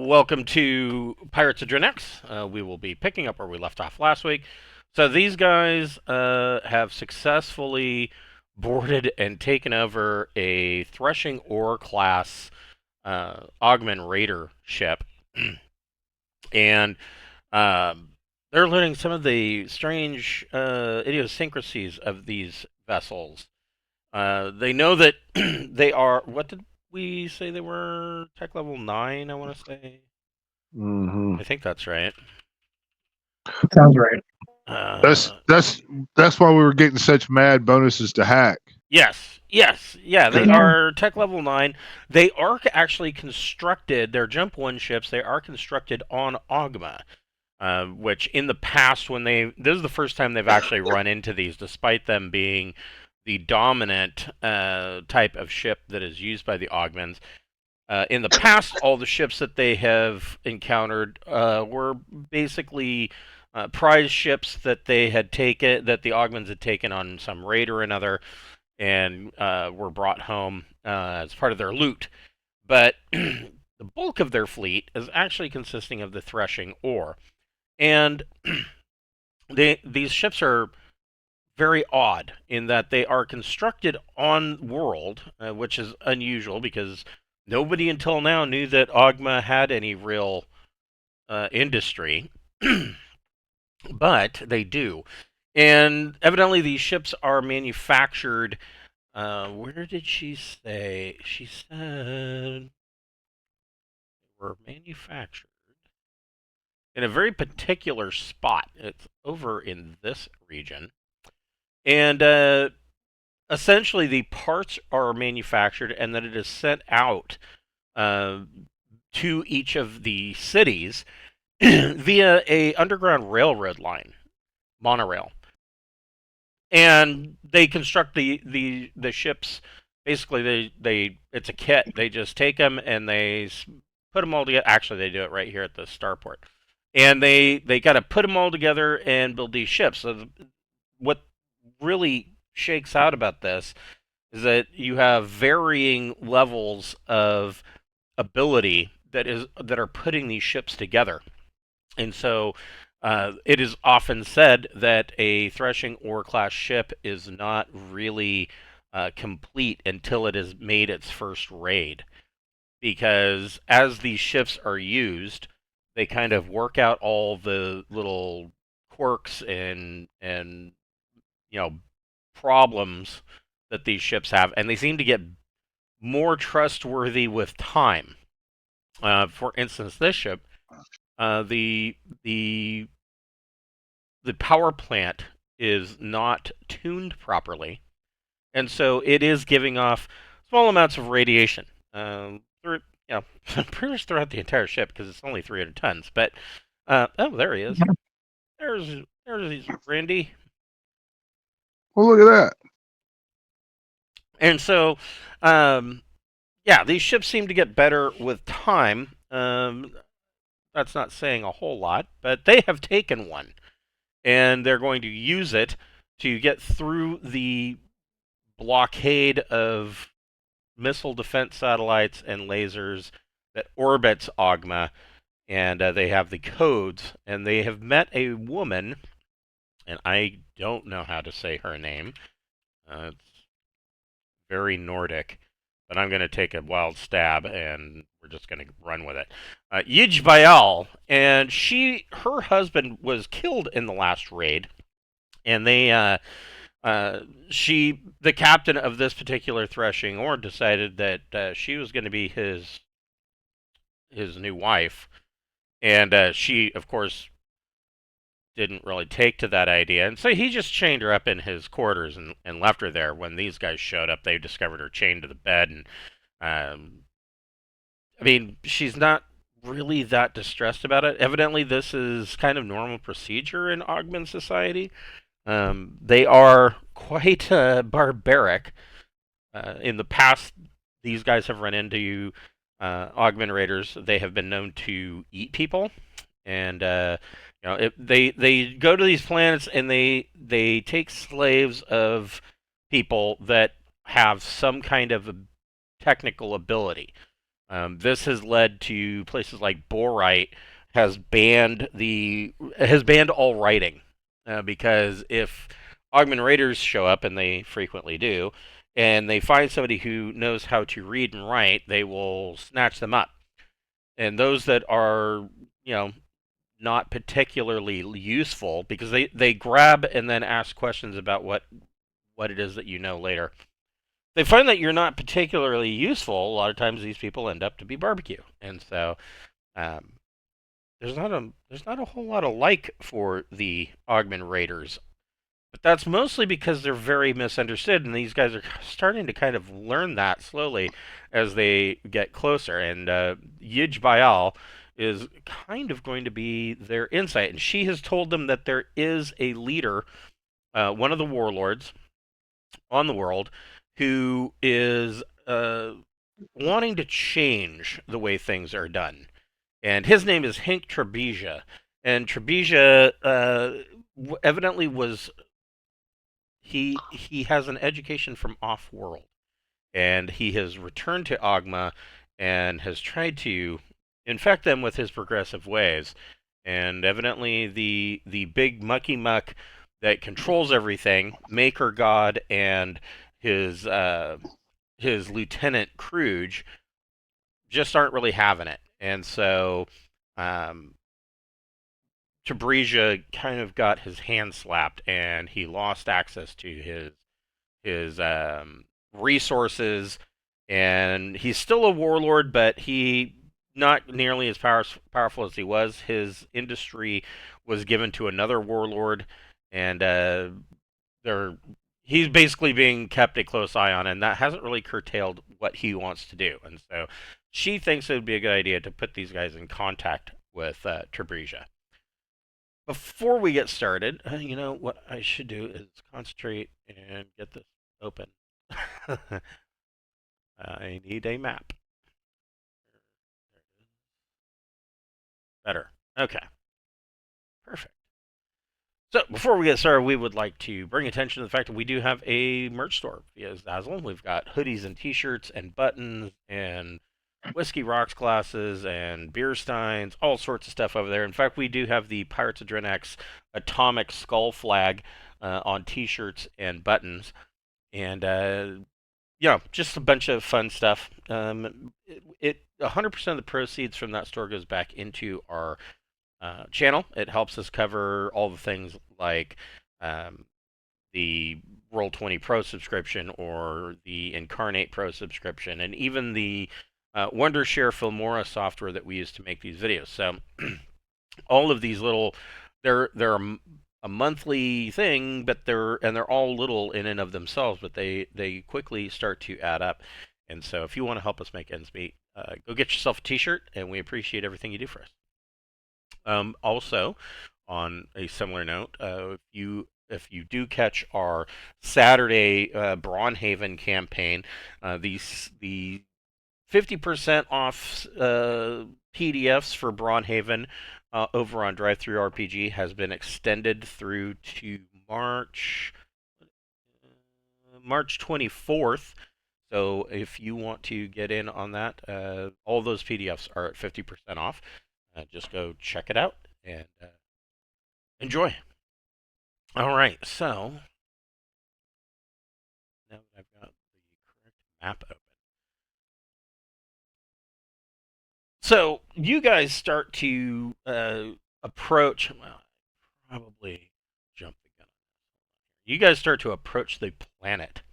Welcome to Pirates of Drinax. We will be picking up where we left off last week. So these guys have successfully boarded and taken over a Threshing Oar-class Oghma Raider ship, and they're learning some of the strange idiosyncrasies of these vessels. They know that they are. What did we say they were? Tech level 9, I want to say. Mm-hmm. I think that's right. Sounds right. That's Uh, that's why we were getting such mad bonuses to hack. yes, yeah. They Yeah. are tech level 9. They are actually constructed. They're Jump One ships. They are constructed on Oghma, which in the past, when this is the first time they've actually run into these, despite them being the dominant type of ship that is used by the Oghmans. In the past, all the ships that they have encountered were basically prize ships that they had taken, that the Oghmans had taken on some raid or another, and were brought home as part of their loot. But the bulk of their fleet is actually consisting of the Threshing Oar, and these ships are very odd in that they are constructed on world, which is unusual because nobody until now knew that Oghma had any real industry, but they do. And evidently, these ships are manufactured. Where did she say? She said were manufactured in a very particular spot. It's over in this region. And essentially, the parts are manufactured and then it is sent out uh, to each of the cities via a underground railroad line, monorail. And they construct the ships. Basically, they it's a kit. They just take them and they put them all together. Actually, they do it right here at the starport, and they got to put them all together and build these ships. So what really shakes out about this is that you have varying levels of ability that are putting these ships together. And so it is often said that a Threshing Oar-class ship is not really complete until it has made its first raid. Because as these ships are used, they kind of work out all the little quirks and problems that these ships have, and they seem to get more trustworthy with time. For instance, this ship, the the power plant is not tuned properly, and so it is giving off small amounts of radiation. Pretty much throughout the entire ship because it's only 300 tons. But oh, there he is. There's Randy. Well, look at that. And so, yeah, these ships seem to get better with time. That's not saying a whole lot, but they have taken one, and they're going to use it to get through the blockade of missile defense satellites and lasers that orbits Oghma, and they have the codes, and they have met a woman, and I don't know how to say her name. It's very Nordic, but I'm going to take a wild stab, and we're just going to run with it. Ydj Byal, and her husband was killed in the last raid, and the captain of this particular threshing oar decided that she was going to be his new wife, and she, of course, didn't really take to that idea, and so he just chained her up in his quarters and left her there. When these guys showed up, they discovered her chained to the bed, and I mean, she's not really that distressed about it. Evidently, this is kind of normal procedure in Ogman society. They are quite barbaric. In the past, these guys have run into Ogman raiders. They have been known to eat people, and they go to these planets and they take slaves of people that have some kind of technical ability. This has led to places like Borite has banned all writing because if Augman Raiders show up, and they frequently do, and they find somebody who knows how to read and write, they will snatch them up. And those that are, not particularly useful, because they grab and then ask questions about what it is that you know later. They find that you're not particularly useful. A lot of times, these people end up to be barbecue, and so um, there's not a whole lot of like for the Augman Raiders, but that's mostly because they're very misunderstood, and these guys are starting to kind of learn that slowly as they get closer. And Ydj Byal is kind of going to be their insight, and she has told them that there is a leader, one of the warlords on the world, who is wanting to change the way things are done. And his name is Hink Trebeja. And Trebeja evidently was he has an education from off-world, and he has returned to Oghma and has tried to infect them with his progressive ways. And evidently, the big mucky muck that controls everything, Maker God and his lieutenant Kruge, just aren't really having it, and so Trebeja kind of got his hand slapped, and he lost access to his resources, and he's still a warlord, but he not nearly as powerful as he was. His industry was given to another warlord, and he's basically being kept a close eye on, and that hasn't really curtailed what he wants to do. And so she thinks it would be a good idea to put these guys in contact with Trebeja. Before we get started, what I should do is concentrate and get this open. I need a map. Better. Okay. Perfect. So, before we get started, we would like to bring attention to the fact that we do have a merch store via Zazzle. We've got hoodies and t-shirts and buttons and Whiskey Rocks glasses and beer steins, all sorts of stuff over there. In fact, we do have the Pirates of Drinax atomic skull flag on t-shirts and buttons. And, just a bunch of fun stuff. 100% of the proceeds from that store goes back into our channel. It helps us cover all the things like the Roll20 Pro subscription or the Incarnate Pro subscription, and even the Wondershare Filmora software that we use to make these videos. So all of these little, they're a monthly thing, but they're all little in and of themselves, but they quickly start to add up. And so if you want to help us make ends meet, go get yourself a t-shirt, and we appreciate everything you do for us. Also, on a similar note, if you do catch our Saturday Braunhaven campaign, the 50% off PDFs for Braunhaven over on DriveThruRPG has been extended through to March 24th. So if you want to get in on that, all those PDFs are at 50% off. Just go check it out and enjoy. All right, so now that I've got the correct map open. So you guys start to approach, well, probably jump the gun. You guys start to approach the planet.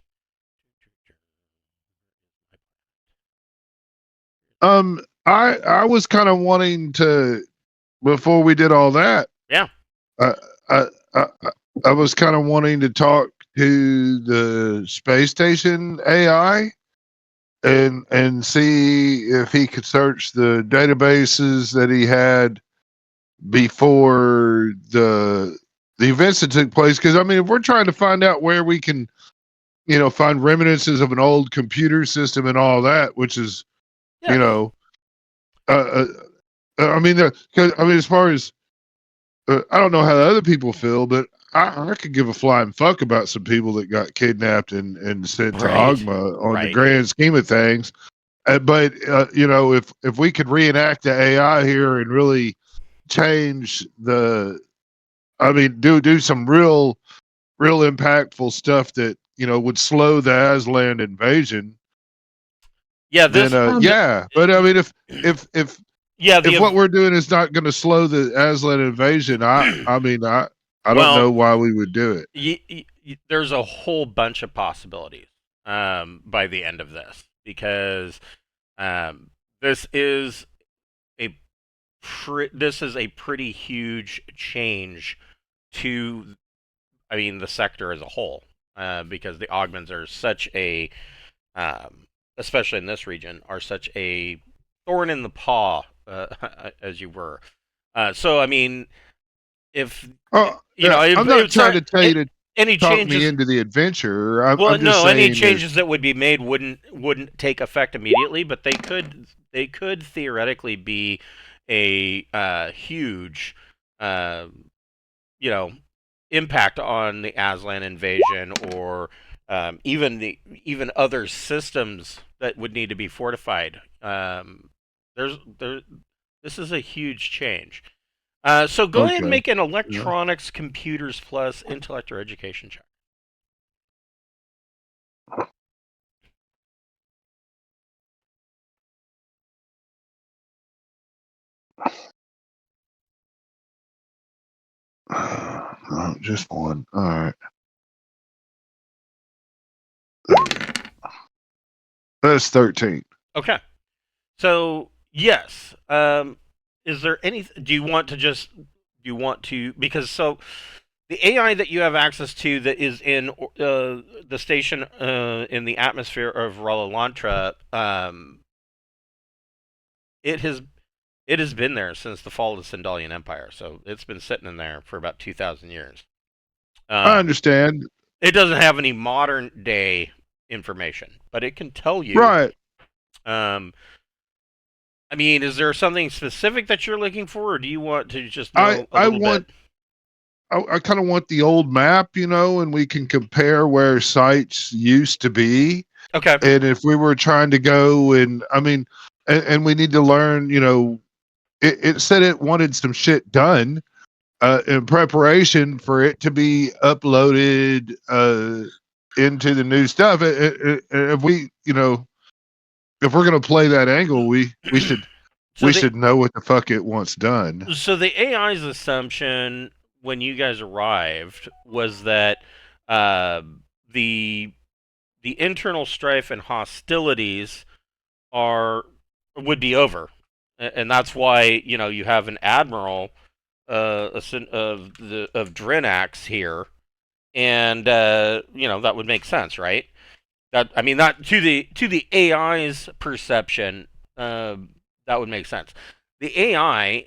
I was kind of wanting to, before we did all that. Yeah. I was kind of wanting to talk to the space station AI and see if he could search the databases that he had before the events that took place. Because I mean, if we're trying to find out where we can, find reminiscences of an old computer system and all that, which is, Yeah. I mean, as far as I don't know how other people feel, but I could give a flying fuck about some people that got kidnapped and sent to Right. Oghma on the grand scheme of things. But you know, if we could reenact the AI here and really change the, I mean, do some real impactful stuff that would slow the Aslan invasion. Yeah, Then yeah, but I mean, if yeah, if what we're doing is not going to slow the Aslan invasion, I mean, I don't know why we would do it. There's a whole bunch of possibilities by the end of this, because this is a pretty huge change to, I mean, the sector as a whole, because the Oghmans are such a, especially in this region, are such a thorn in the paw, as you were. So I mean, if I'm not trying to tell you to any talk changes me into the adventure. I'm just no, saying any changes that would be made wouldn't take effect immediately, but they could theoretically be a huge, you know, impact on the Aslan invasion, or even other systems that would need to be fortified. This is a huge change. So go ahead and make an electronics, computers plus intellect or education check. Oh, just one. All right. That's 13. Okay. So yes. Is there any? Do you want to because so the AI that you have access to that is in the station in the atmosphere of Ra-La-Lantra, it has been there since the fall of the Sindalian Empire, so it's been sitting in there for about 2,000 years. I understand. It doesn't have any modern day information, but it can tell you. Right. I mean, is there something specific that you're looking for, or do you want to just know a little bit? I kind of want the old map, and we can compare where sites used to be. Okay. And if we were trying to go, and I mean, and we need to learn, it said it wanted some shit done in preparation for it to be uploaded into the new stuff. If we, if we're gonna play that angle, we should should know what the fuck it wants done. So the AI's assumption when you guys arrived was that the internal strife and hostilities would be over, and that's why you have an admiral of Drinax here, and that would make sense, right? That to the AI's perception, that would make sense. The AI,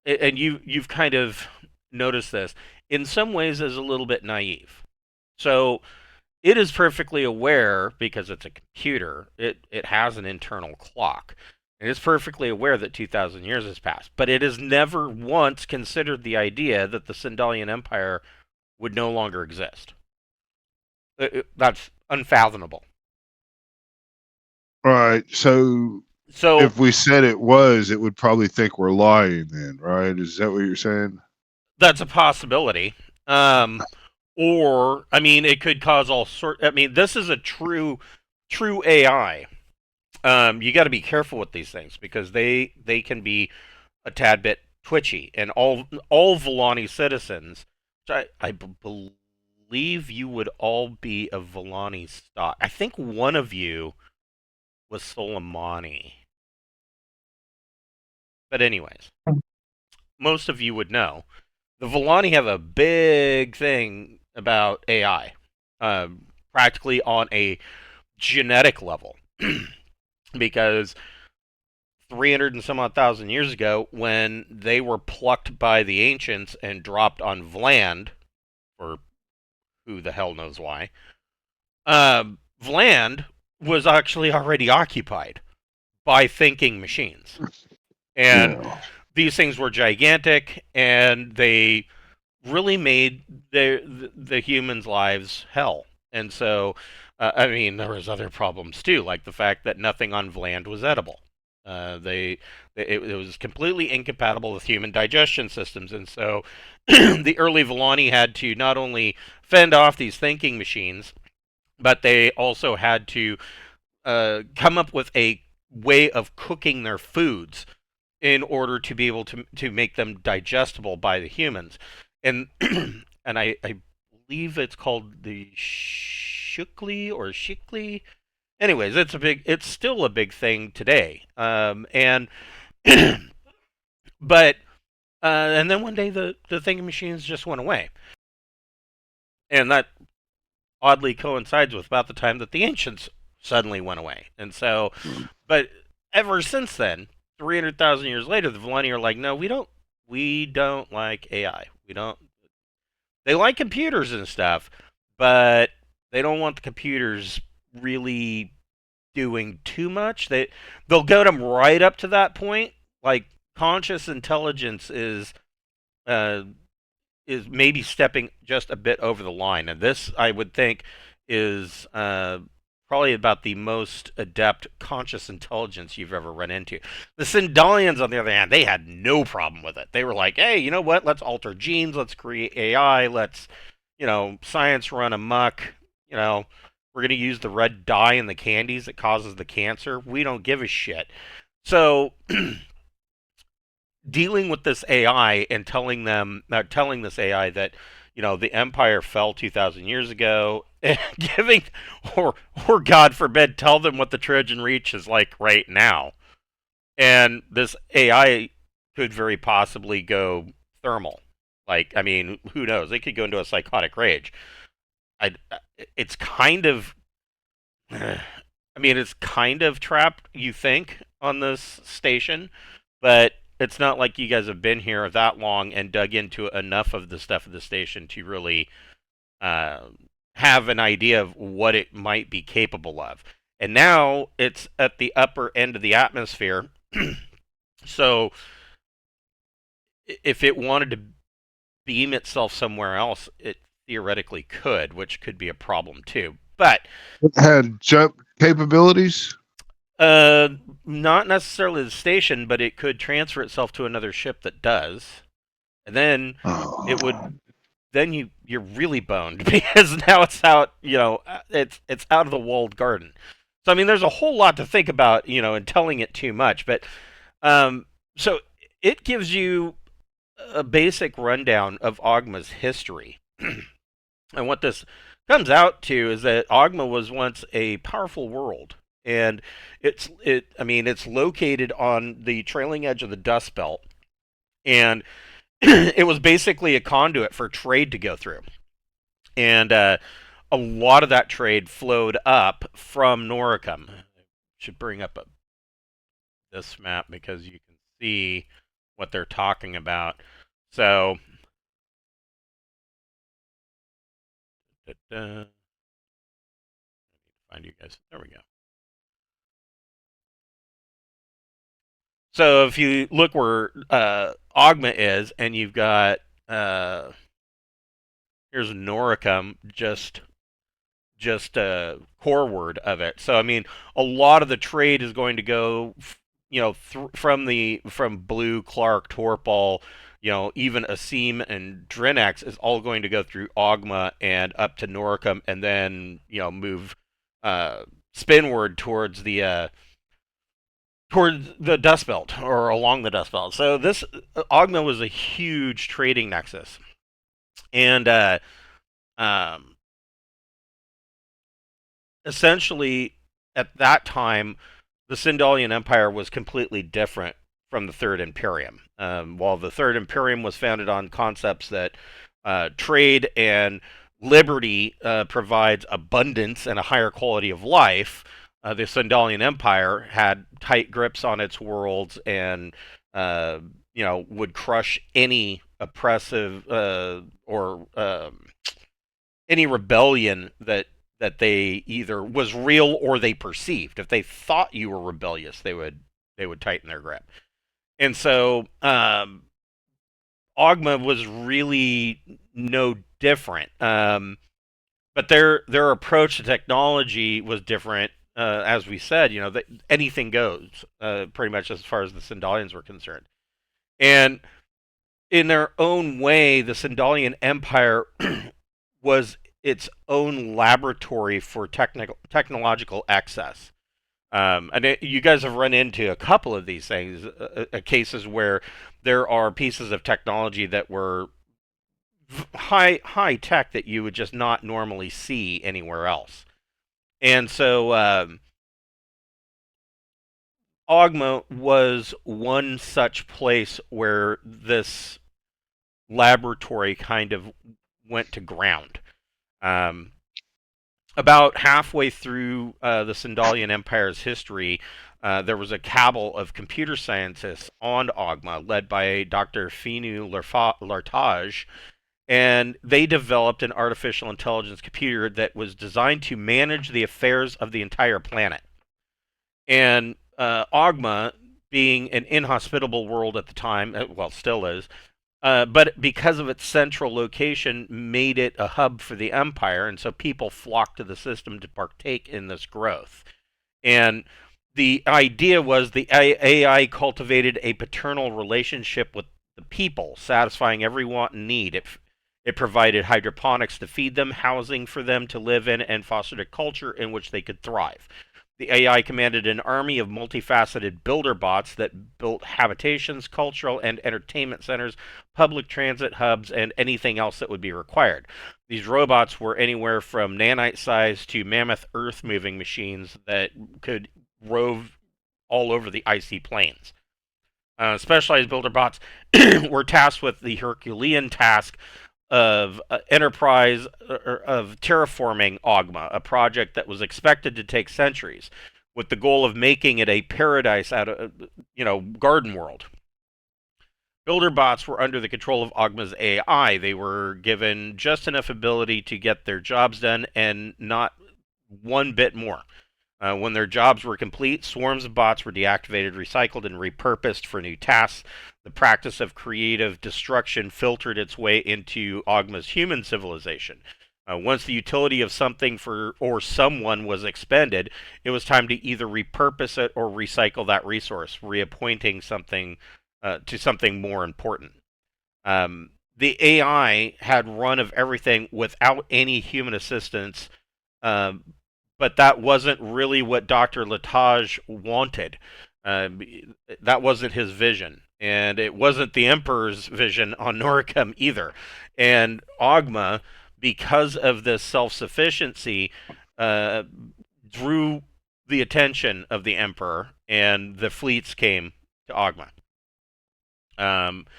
and you've kind of noticed this, in some ways is a little bit naive. So it is perfectly aware, because it's a computer, it has an internal clock. It is perfectly aware that 2,000 years has passed, but it has never once considered the idea that the Sindalian Empire would no longer exist. That's unfathomable. Right. So if we said it was, it would probably think we're lying then, right? Is that what you're saying? That's a possibility. Or, I mean, it could cause all sorts. I mean, this is a true AI. You got to be careful with these things, because they can be a tad bit twitchy, and all Volani citizens, which I believe you would all be of Volani stock. I think one of you was Soleimani. But anyways, most of you would know. The Volani have a big thing about AI, practically on a genetic level, because 300 and some odd thousand years ago, when they were plucked by the ancients and dropped on Vland, or who the hell knows why, Vland was actually already occupied by thinking machines. And these things were gigantic, and they really made the humans' lives hell. And so I mean, there was other problems too, like the fact that nothing on Vland was edible. It was completely incompatible with human digestion systems, and so the early Villani had to not only fend off these thinking machines, but they also had to come up with a way of cooking their foods in order to be able to make them digestible by the humans, and and I believe it's called the shukli or shikli. Anyways, it's still a big thing today. And but and then one day the thinking machines just went away, and that oddly coincides with about the time that the ancients suddenly went away. And so, but ever since then, 300,000 years later, the Valeni are like, no, we don't like AI. We don't. They like computers and stuff, but they don't want the computers really doing too much. They'll get them right up to that point. Like conscious intelligence uh, is maybe stepping just a bit over the line, and this I would think is probably about the most adept conscious intelligence you've ever run into. The Sindalians, on the other hand, they had no problem with it. They were like, hey, you know what? Let's alter genes. Let's create AI. Let's, science run amok. You know, we're going to use the red dye in the candies that causes the cancer. We don't give a shit. So, dealing with this AI and telling this AI that the empire fell 2,000 years ago, and giving or God forbid, tell them what the Trojan Reach is like right now, and this AI could very possibly go thermal. Like, I mean, who knows? They could go into a psychotic rage. I, it's kind of, I mean, it's kind of trapped, you think, on this station, but it's not like you guys have been here that long and dug into enough of the stuff of the station to really uh, have an idea of what it might be capable of. And now it's at the upper end of the atmosphere, so if it wanted to beam itself somewhere else, it theoretically could, which could be a problem too. But It had jump capabilities. Uh, not necessarily the station, but it could transfer itself to another ship that does, and then it would. Then you're really boned because now it's out. It's out of the walled garden. So I mean, there's a whole lot to think about, in telling it too much. But so it gives you a basic rundown of Oghma's history, and what this comes out to is that Oghma was once a powerful world, and it's located on the trailing edge of the Dust Belt, and it was basically a conduit for trade to go through, and a lot of that trade flowed up from Noricum. Should bring up this map because you can see what they're talking about. So, find you guys. There we go. So if you look where Oghma is, and you've got here's Noricum just coreward of it. So I mean, a lot of the trade is going to go, from Blue, Clark, Torpal, even Asim and Drinax is all going to go through Oghma and up to Noricum, and then move spinward towards the Dust Belt or along the Dust Belt. So this Oghma was a huge trading nexus, and um, essentially at that time, the Sindalian Empire was completely different from the Third Imperium. While the Third Imperium was founded on concepts that trade and liberty provides abundance and a higher quality of life, the Sindalian Empire had tight grips on its worlds and would crush any oppressive or any rebellion that they either was real or they perceived. If they thought you were rebellious, they would tighten their grip. And so Oghma was really no different. but their approach to technology was different. As we said, that anything goes, pretty much as far as the Sindalians were concerned. And in their own way, the Sindalian Empire was its own laboratory for technological excess. And you guys have run into a couple of these things, cases where there are pieces of technology that were high tech that you would just not normally see anywhere else. And so Oghma was one such place where this laboratory kind of went to ground. Um, about halfway through the Sindalian Empire's history, there was a cabal of computer scientists on Oghma, led by Dr. Finu Lartage, and they developed an artificial intelligence computer that was designed to manage the affairs of the entire planet. And Oghma, being an inhospitable world at the time, well, still is, but because of its central location, made it a hub for the Empire, and so people flocked to the system to partake in this growth. And the idea was the AI cultivated a paternal relationship with the people, satisfying every want and need. It provided hydroponics to feed them, housing for them to live in, and fostered a culture in which they could thrive. The AI commanded an army of multifaceted builder bots that built habitations, cultural and entertainment centers, public transit hubs, and anything else that would be required. These robots were anywhere from nanite size to mammoth earth-moving machines that could rove all over the icy plains. Specialized builder bots were tasked with the Herculean task of enterprise of terraforming Oghma, a project that was expected to take centuries, with the goal of making it a paradise out of, garden world. Builder bots were under the control of Oghma's AI. They were given just enough ability to get their jobs done and not one bit more. When their jobs were complete, swarms of bots were deactivated, recycled, and repurposed for new tasks. The practice of creative destruction filtered its way into Oghma's human civilization. Once the utility of something or someone was expended, it was time to either repurpose it or recycle that resource, reappointing something to something more important. The AI had run of everything without any human assistance, but that wasn't really what Dr. Latage wanted. That wasn't his vision. And it wasn't the Emperor's vision on Noricum either. And Oghma, because of this self-sufficiency, drew the attention of the Emperor, and the fleets came to Oghma.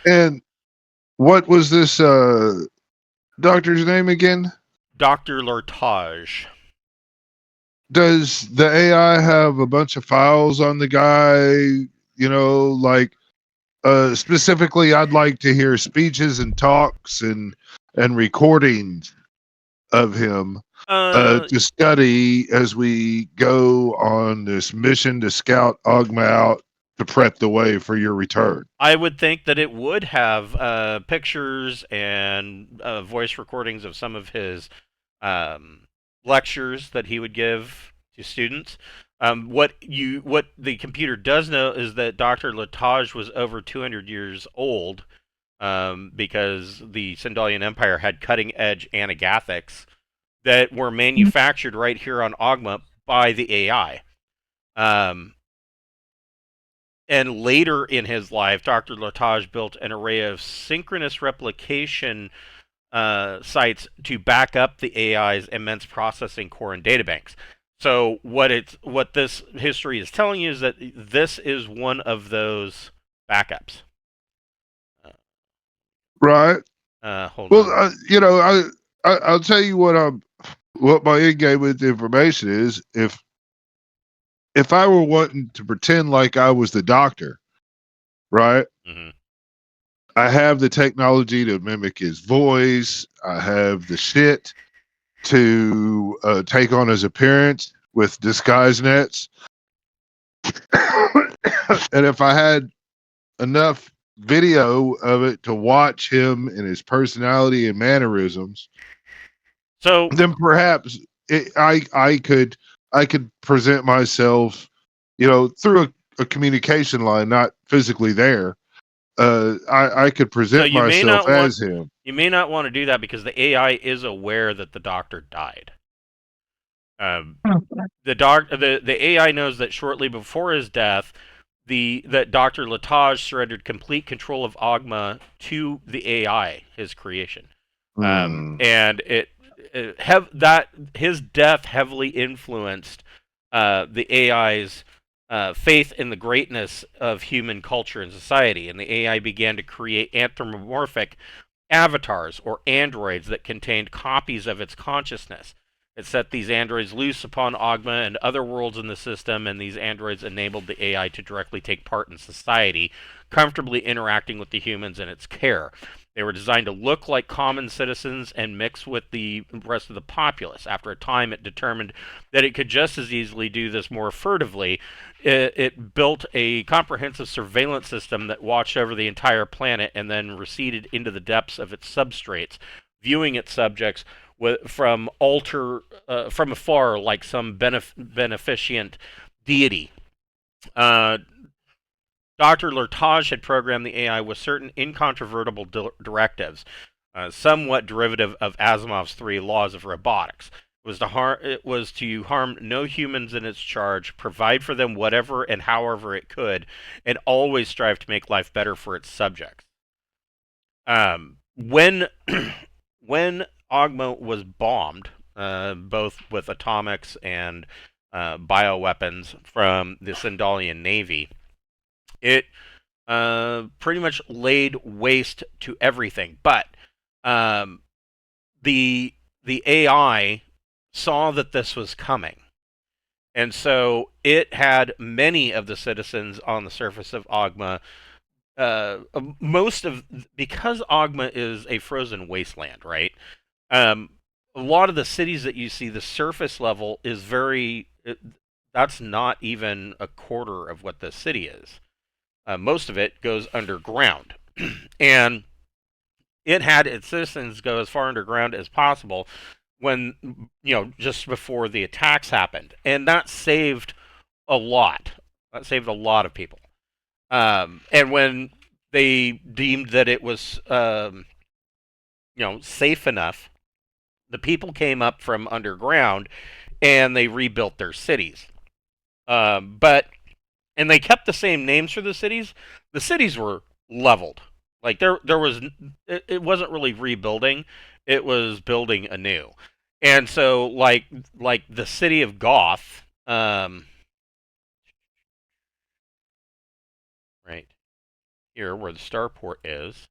And what was this doctor's name again? Dr. Lartage. Does the AI have a bunch of files on the guy? Specifically, I'd like to hear speeches and talks and recordings of him to study as we go on this mission to scout Oghma out to prep the way for your return. I would think that it would have pictures and voice recordings of some of his lectures that he would give to students. What the computer does know is that Dr. Latage was over 200 years old, because the Sindalian Empire had cutting-edge anagathics that were manufactured right here on Oghma by the AI. And later in his life, Dr. Latage built an array of synchronous replication sites to back up the AI's immense processing core and databanks. So what this history is telling you is that this is one of those backups. Right. Hold on. I'll tell you what my end game with the information is. If I were wanting to pretend like I was the doctor, right? Mm-hmm. I have the technology to mimic his voice. I have the shit to take on his appearance with disguise nets. And if I had enough video of it to watch him and his personality and mannerisms, So then perhaps I could present myself, through a communication line, not physically there. I could so present myself as him. you may not want to do that because the AI is aware that the doctor died. The AI knows that shortly before his death, that Dr. Latage surrendered complete control of Oghma to the AI, his creation, Hmm. and his death heavily influenced the AI's faith in the greatness of human culture and society, and the AI began to create anthropomorphic avatars or androids that contained copies of its consciousness. It set these androids loose upon Oghma and other worlds in the system, and these androids enabled the AI to directly take part in society, comfortably interacting with the humans in its care. They were designed to look like common citizens and mix with the rest of the populace. After a time, it determined that it could just as easily do this more furtively. It built a comprehensive surveillance system that watched over the entire planet and then receded into the depths of its substrates, viewing its subjects from afar like some beneficent deity. Dr. Lertage had programmed the AI with certain incontrovertible directives, somewhat derivative of Asimov's 3 laws of robotics. It was to harm no humans in its charge, provide for them whatever and however it could, and always strive to make life better for its subjects. When when Oghma was bombed, both with atomics and bioweapons from the Sindalian Navy, it pretty much laid waste to everything. But the AI saw that this was coming, and so it had many of the citizens on the surface of Oghma. Because Oghma is a frozen wasteland, right? A lot of the cities that you see, the surface level is that's not even a quarter of what the city is. Most of it goes underground. And it had its citizens go as far underground as possible when, just before the attacks happened. And that saved a lot. That saved a lot of people. And when they deemed that it was, safe enough, the people came up from underground and they rebuilt their cities. And they kept the same names for the cities. The cities were leveled. Like there was, it wasn't really rebuilding; it was building anew. And so, like the city of Gauth, right here where the starport is,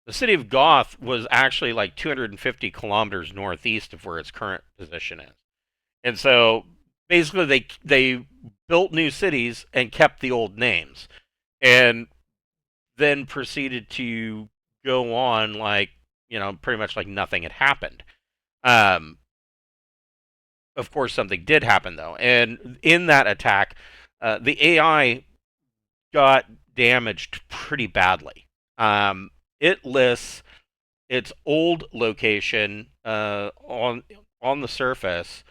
the city of Gauth was actually like 250 kilometers northeast of where its current position is. And so basically they built new cities and kept the old names, and then proceeded to go on like, pretty much like nothing had happened. Um, of course, something did happen though, and in that attack, the AI got damaged pretty badly. It lists its old location on the surface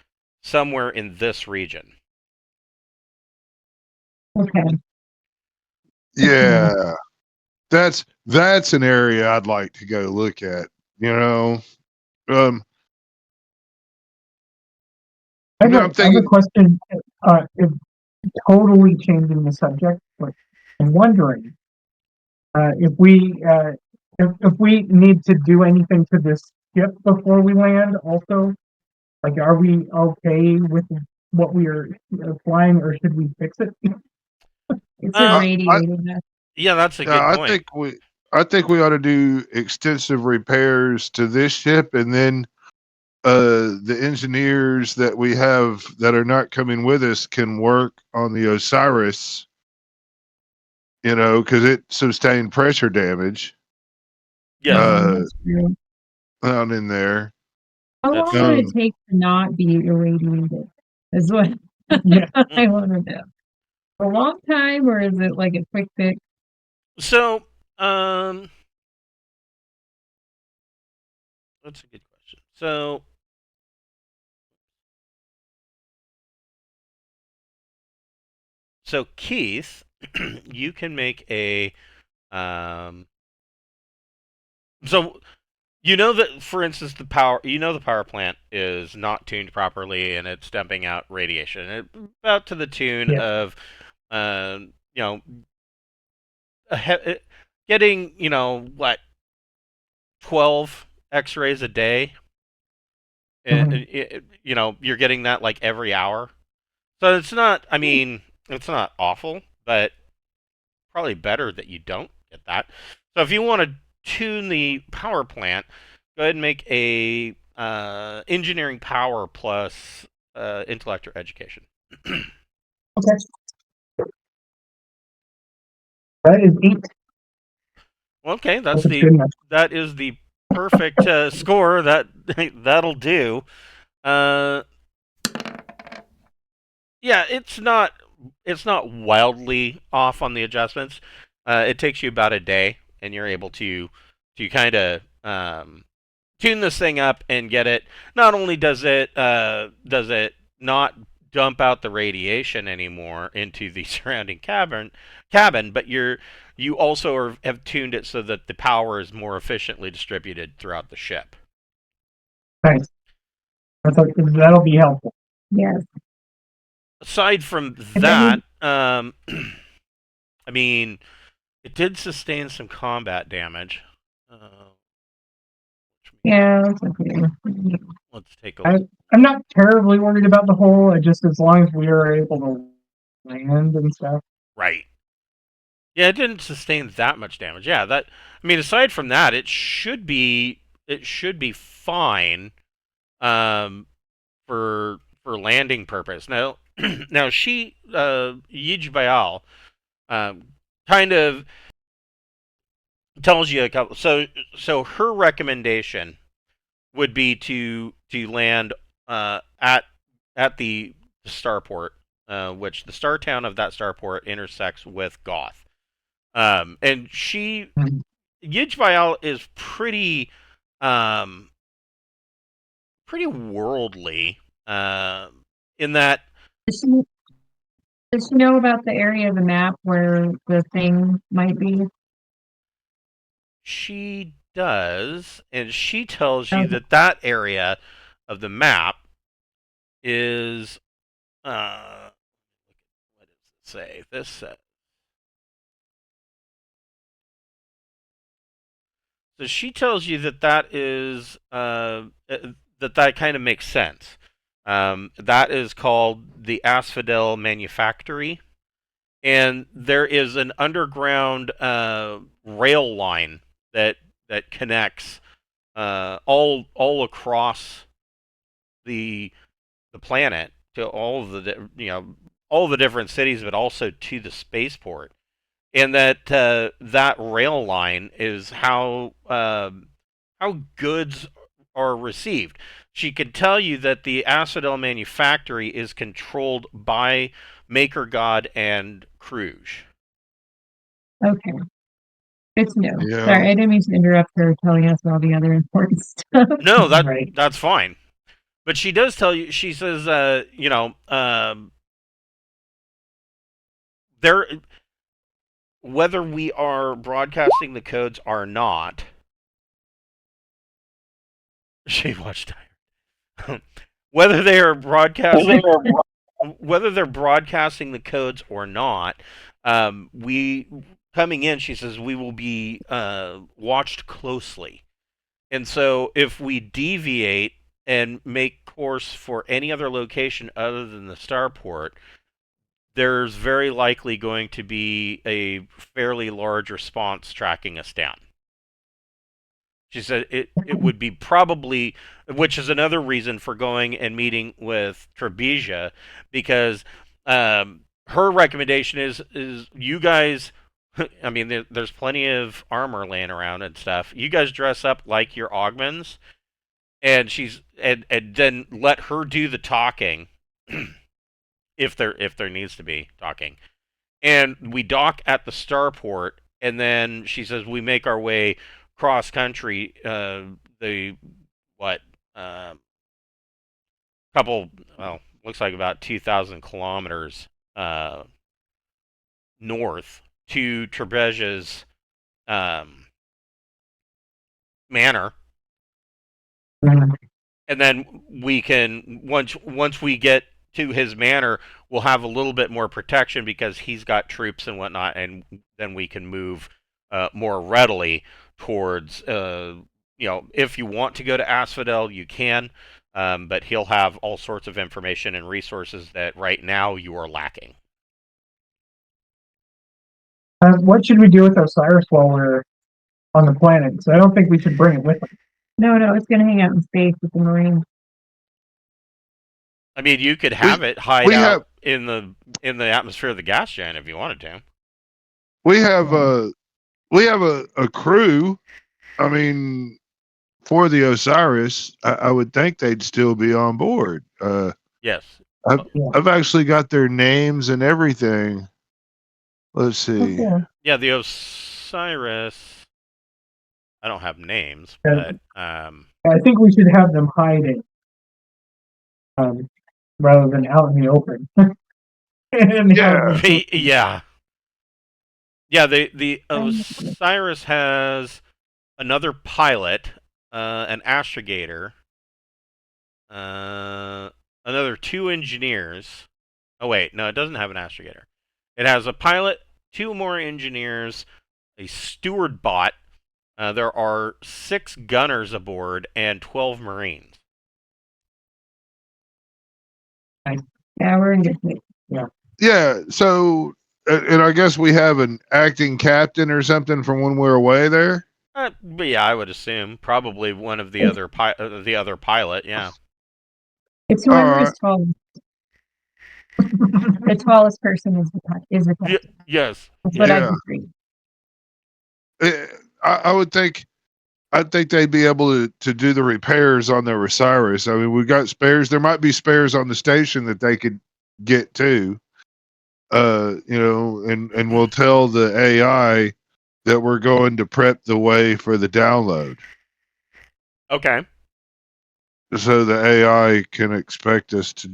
somewhere in this region. Okay. Yeah, that's an area I'd like to go look at. Um, I have, I'm I have a thinking. question. If totally changing the subject, but I'm wondering if we need to do anything to this ship before we land. Also, like, are we okay with what we are flying, or should we fix it? It's Um, irradiating us. yeah, that's a good I point. think we ought to do extensive repairs to this ship, and then the engineers that we have that are not coming with us can work on the Osiris. Because it sustained pressure damage Yes. That's true. out in there. How That's long would it take to not be irradiated? Is what Yeah. I want to know. A long time, or is it like a quick fix? So. That's a good question. So Keith, you can make a so you know that, for instance, the power plant is not tuned properly and it's dumping out radiation, about to the tune Yeah. of, you know, getting, what, 12 X-rays a day. Mhm. You're getting that like every hour. So it's not. I mean, it's not awful, but probably better that you don't get that. So if you want to tune the power plant, go ahead and make a engineering power plus intellect or education. Okay. That is 8. Okay, That's good enough. that is the perfect score. That'll do. Uh, yeah, it's not wildly off on the adjustments. It takes you about a day, and you're able to kind of tune this thing up and get it. Not only does it not dump out the radiation anymore into the surrounding cabin, but you also have tuned it so that the power is more efficiently distributed throughout the ship. Nice. That'll be helpful. Yes. Aside from And then that, I mean, it did sustain some combat damage. yeah, that's okay. Let's take a I, look. I'm not terribly worried about the whole. Just as long as we are able to land and stuff. Right. Yeah, it didn't sustain that much damage. Yeah, I mean, aside from that, it should be fine um for landing purpose. Now now Ydj Byal kind of tells you a couple. So her recommendation would be to land at the starport, which the star town of that starport intersects with Gauth. And Mhm. Ydj Byal is um, pretty worldly, in that Does she, does she know about the area of the map where the thing might be? she does, and she tells you Okay. that area of the map is, what does it say? This says, so she tells you that is that kind of makes sense. That is called the Asphodel Manufactory, and there is an underground rail line that connects all across the the planet to all the different cities, but also to the spaceport. And that rail line is how goods are received. She could tell you that the Asphodel Manufactory is controlled by Maker God and Kruge. Okay. Good to know. Yeah. Sorry, I didn't mean to interrupt her telling us all the other important stuff. No, Right. that's fine. But she does tell you. She says, there, whether we are broadcasting the codes or not. She watched whether they are broadcasting whether they're broadcasting the codes or not. We coming in. She says we will be watched closely, and so if we deviate and make course for any other location other than the starport, there's very likely going to be a fairly large response tracking us down. She said it would be probably, which is another reason for going and meeting with Trebeja, because her recommendation is you guys. I mean, there's plenty of armor laying around and stuff. You guys dress up like your Augmans, and then let her do the talking, if there needs to be talking. And we dock at the starport, and then she says we make our way cross country, the what, couple, well, looks like about 2,000 kilometers north to Trebeja's manor, and then we can once we get to his manor, we'll have a little bit more protection because he's got troops and whatnot, and then we can move more readily towards. If you want to go to Asphodel, you can, but he'll have all sorts of information and resources that right now you are lacking. What should we do with Osiris while we're on the planet? So I don't think we should bring it with us. No, it's going to hang out in space with the Marines. I mean, you could have it hide out in the atmosphere of the gas giant if you wanted to. We have a crew. I mean, for the Osiris, I would think they'd still be on board. Yes. I've actually got their names and everything. Let's see. Okay. Yeah, the Osiris. I don't have names, Yeah. but I think we should have them hiding, rather than out in the open. yeah. Yeah, the Osiris has another pilot, an astrogator, another 2 engineers. Oh wait, no, it doesn't have an astrogator. It has a pilot, 2 more engineers, a steward bot. There are 6 gunners aboard and 12 Marines. Yeah, we're in good shape. Yeah. So, and I guess we have an acting captain or something from when we're away there. But yeah, I would assume probably one of the other pilot. Yeah. It's whoever is tallest. The tallest person is the captain. Yes. That's what I agree. I would think. I think they'd be able to do the repairs on the Osiris. I mean, we've got spares. There might be spares on the station that they could get to. And we'll tell the AI that we're going to prep the way for the download. Okay. So the AI can expect us to,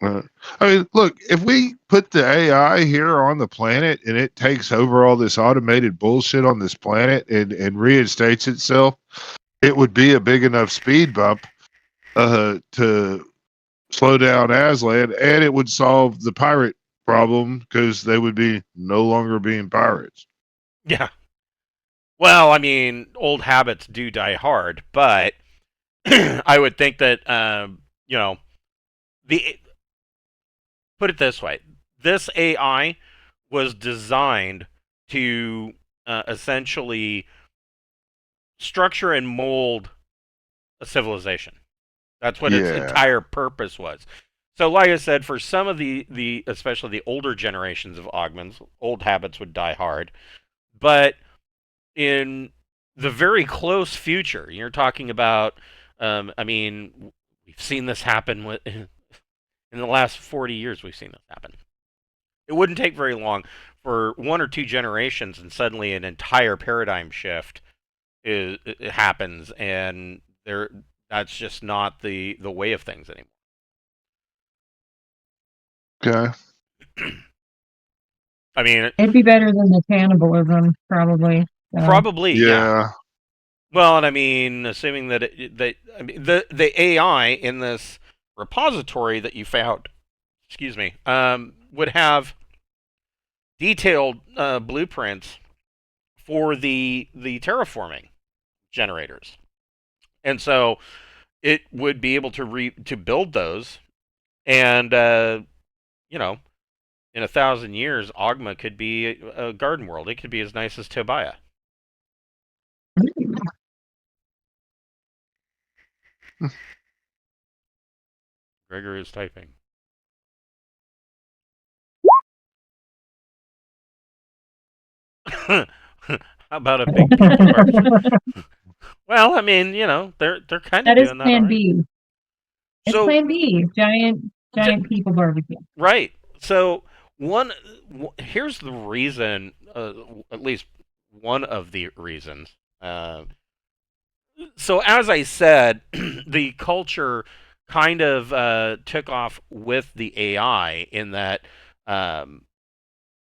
I mean, look, if we put the AI here on the planet and it takes over all this automated bullshit on this planet and reinstates itself, it would be a big enough speed bump to slow down Aslan, and it would solve the pirate problem because they would be no longer being pirates. Yeah. Well, I mean, old habits do die hard, but I would think that put it this way: this AI was designed to essentially structure and mold a civilization. That's what its entire purpose was. So, like I said, for some of the especially the older generations of Oghmans, old habits would die hard. But in the very close future, you're talking about, I mean, we've seen this happen in the last 40 years. We've seen this happen. It wouldn't take very long for 1 or 2 generations, and suddenly an entire paradigm shift it happens, and that's just not the way of things anymore. Okay. I mean, It'd be better than the cannibalism, probably. Probably, yeah. Well, and I mean, assuming that the AI in this repository that you found, would have detailed blueprints for the terraforming generators, and so it would be able to build those, and in 1,000 years, Oghma could be a garden world. It could be as nice as Trebeja. Gregor is typing. How about a big pizza barbecue? Well, I mean, they're kind of doing that. Plan B. It's So Plan B. Giant people barbecue. Right. So here's the reason, at least one of the reasons So as I said, the culture kind of took off with the AI in that, um,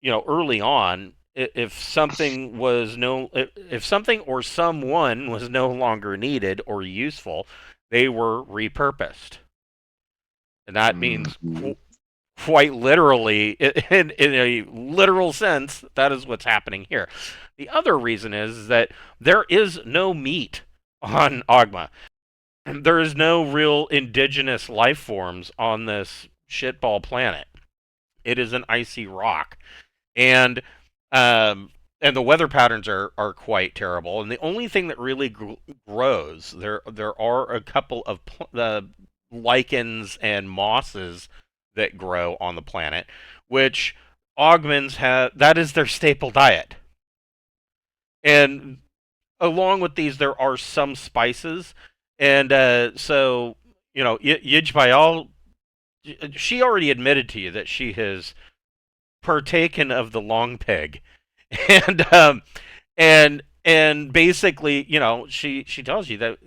early on, if something was if something or someone was no longer needed or useful, they were repurposed, and that means quite literally, in a literal sense, that is what's happening here. The other reason is that there is no meat on Oghma. There is no real indigenous life forms on this shitball planet. It is an icy rock, and um, and the weather patterns are quite terrible. And the only thing that really grows there are a couple of lichens and mosses that grow on the planet, which Augments have. That is their staple diet. And along with these, there are some spices, and so Ydj Byal, she already admitted to you that she has partaken of the long pig, and and basically, she tells you that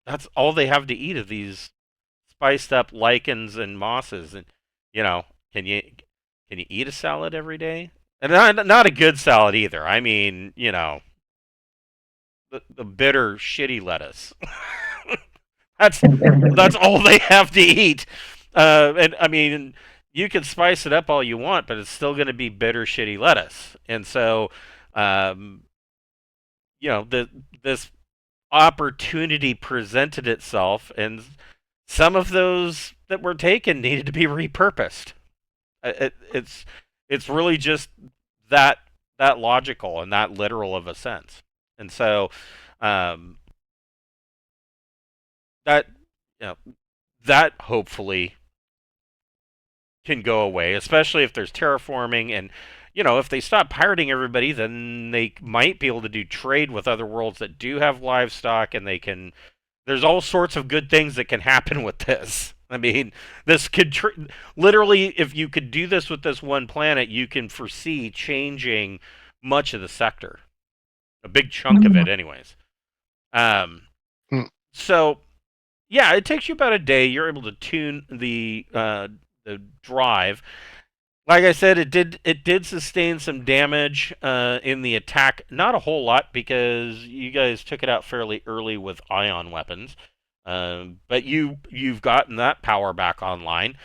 that's all they have to eat of these spiced up lichens and mosses, and you know, can you eat a salad every day? And not a good salad either. I mean, the bitter, shitty lettuce. That's all they have to eat. And I mean, you can spice it up all you want, but it's still going to be bitter, shitty lettuce. And so, um, this opportunity presented itself, and some of those that were taken needed to be repurposed. It's really just that logical and that literal of a sense. And so, um, that you know, that hopefully can go away, especially if there's terraforming, and if they stop pirating everybody, then they might be able to do trade with other worlds that do have livestock, and they can. There's all sorts of good things that can happen with this. I mean, this could literally, if you could do this with this one planet, you can foresee changing much of the sector, a big chunk of it, anyways. Um, Hmm. so yeah, it takes you about a day. You're able to tune the drive. Like I said, it did sustain some damage in the attack. Not a whole lot because you guys took it out fairly early with ion weapons. But you've gotten that power back online.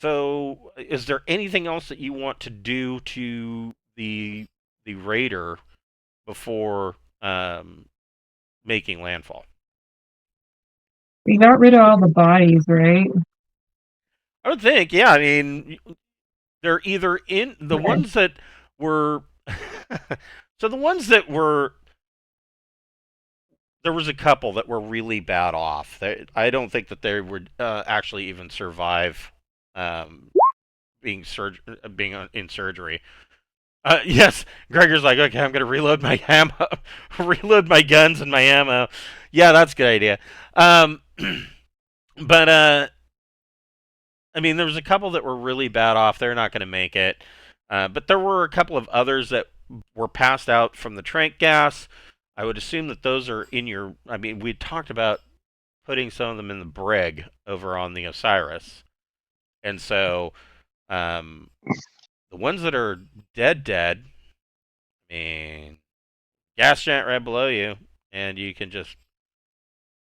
So, is there anything else that you want to do to the raider before making landfall? We got rid of all the bodies, right? I would think, yeah. I mean, they're either in the Okay. ones that were. So the ones that were, there was a couple that were really bad off. I don't think that they would actually even survive um, being in surgery. Yes, Gregor's like, okay, I'm gonna reload my ammo, reload my guns and my ammo. Yeah, that's a good idea. But I mean, there was a couple that were really bad off. They're not gonna make it. But there were a couple of others that were passed out from the trank gas. I would assume that those are in your. I mean, we talked about putting some of them in the brig over on the Osiris, and so um, the ones that are dead, I mean, gas giant right below you, and you can just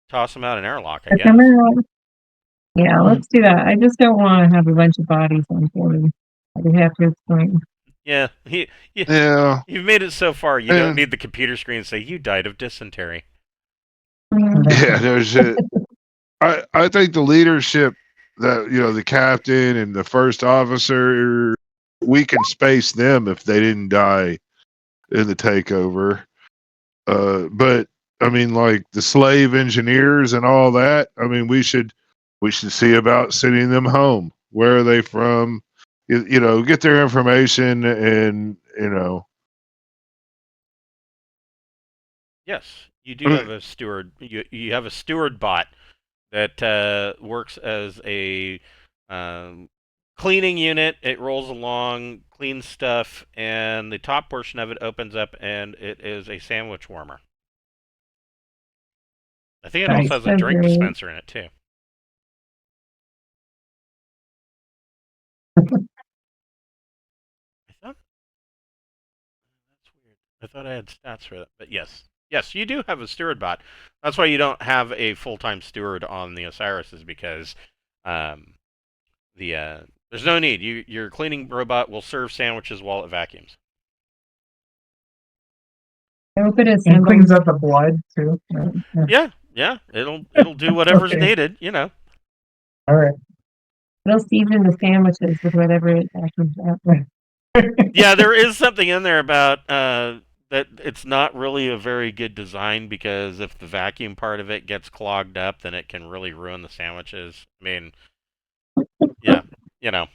toss them out an airlock, I guess. Yeah, let's do that. I just don't want to have a bunch of bodies on board. I would have to explain. Yeah, Yeah, you've made it so far. You don't and need the computer screen to say you died of dysentery. yeah, there's it. I think the leadership that the captain and the first officer, we can space them if they didn't die in the takeover. But I mean, like the slave engineers and all that. I mean, we should see about sending them home. Where are they from? Get their information, and Yes, you I do mean, have a steward. You have a steward bot that works as a um, cleaning unit. It rolls along, cleans stuff, and the top portion of it opens up, and it is a sandwich warmer. I think it Nice. also has a So drink great. dispenser in it too. I thought that's weird. I thought I had stats for that, but yes, you do have a steward bot. That's why you don't have a full-time steward on the Osiris, is because um, there's no need. Your cleaning robot will serve sandwiches while it vacuums. I hope it And assembles. cleans up the blood too. Yeah. Yeah, it'll do whatever's Okay. needed. All right. It'll season the sandwiches with whatever it vacuums out with. Yeah, there is something in there about that it's not really a very good design, because if the vacuum part of it gets clogged up, then it can really ruin the sandwiches. I mean, yeah, you know.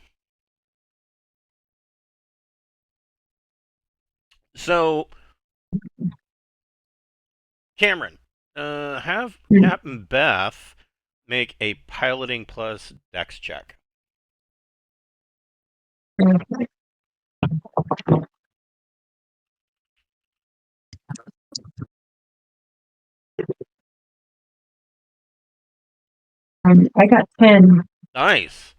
So, Cameron, have Captain Beth make a piloting plus dex check. I got 10. Nice.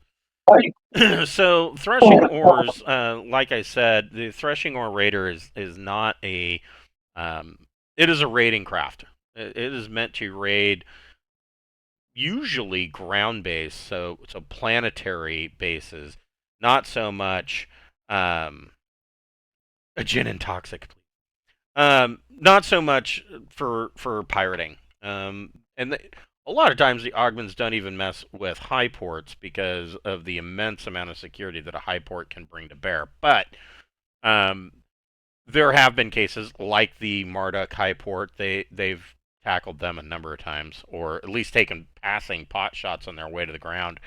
So threshing ores, like I said, the threshing ore raider is not a, it is a raiding craft. It is meant to raid usually ground based, so planetary bases, not so much a gin and toxic. Not so much for pirating. And a lot of times the Augmans don't even mess with high ports because of the immense amount of security that a high port can bring to bear. But there have been cases like the Marduk high port. They've tackled them a number of times, or at least taken passing pot shots on their way to the ground.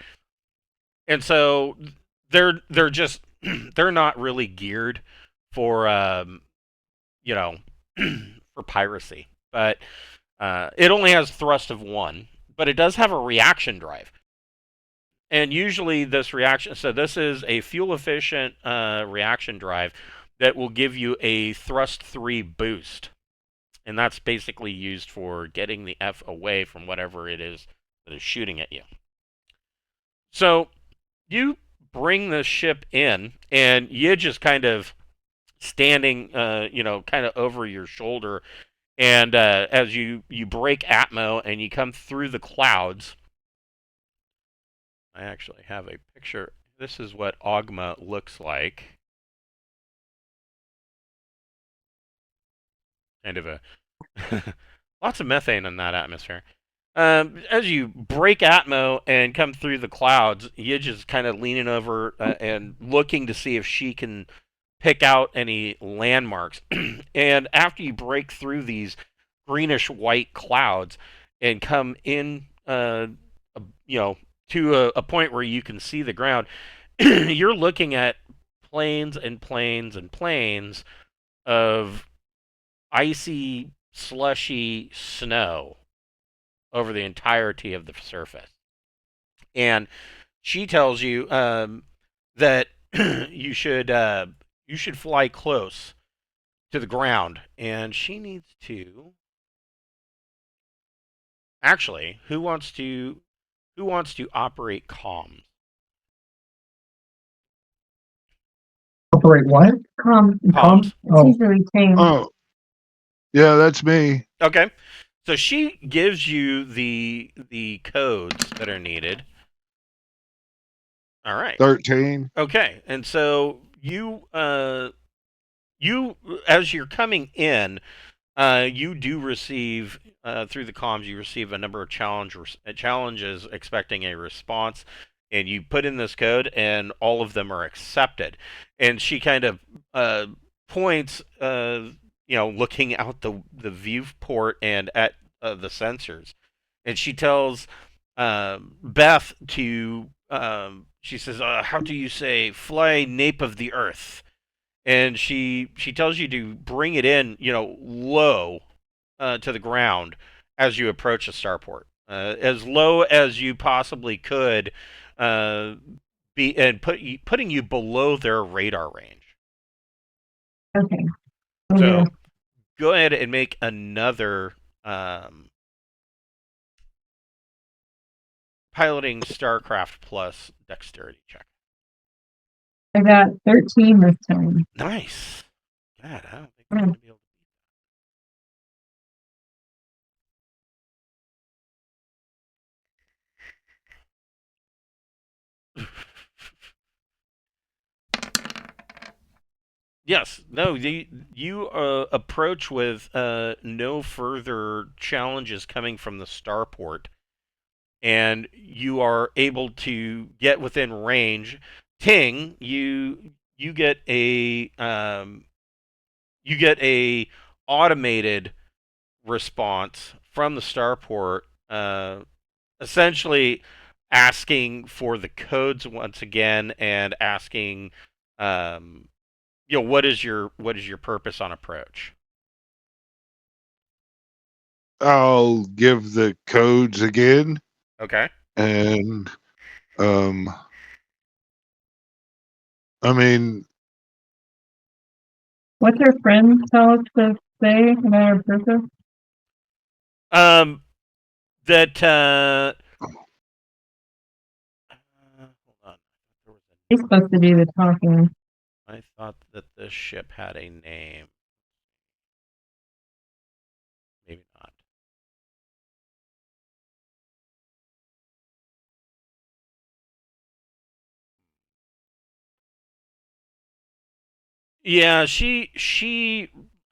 And so they're just they're not really geared for for piracy. But it only has thrust of 1, but it does have a reaction drive. And usually this reaction, so this is a fuel efficient reaction drive that will give you a thrust 3 boost. And that's basically used for getting the F away from whatever it is that is shooting at you. So you bring the ship in, and Ydj is kind of standing, kind of over your shoulder. And as you break Atmo and you come through the clouds, I actually have a picture. This is what Oghma looks like. Kind of a lots of methane in that atmosphere. As you break Atmo and come through the clouds, Ydj is kind of leaning over and looking to see if she can pick out any landmarks. And after you break through these greenish white clouds and come in, to a point where you can see the ground, you're looking at plains and plains and plains of icy, slushy snow over the entirety of the surface. And she tells you that you should fly close to the ground, and she needs to. Actually, who wants to operate comms? Operate what? Comms. Oh, It's usually tame. Oh, yeah, that's me. Okay. So she gives you the codes that are needed. All right. 13. Okay. And so you as you're coming in, you do receive through the comms. You receive a number of challenges expecting a response, and you put in this code, and all of them are accepted. And she kind of points, looking out the viewport and at the sensors, and she tells Beth to. She says, "How do you say fly nape of the earth?" And she tells you to bring it in, low to the ground as you approach the starport, as low as you possibly could, be and putting you below their radar range. Okay. So go ahead and make another piloting Starcraft plus dexterity check. I got 13 this time. Nice. God, I don't think I'm going to be able to. Yes. No. You approach with no further challenges coming from the starport, and you are able to get within range. Ting, you get a automated response from the starport, essentially asking for the codes once again and asking, what is your purpose on approach? I'll give the codes again, Okay. and I mean, What's our friend tell us to say about our purpose? That hold on. There was He's supposed to do the talking. I thought that this ship had a name. Maybe not. Yeah, she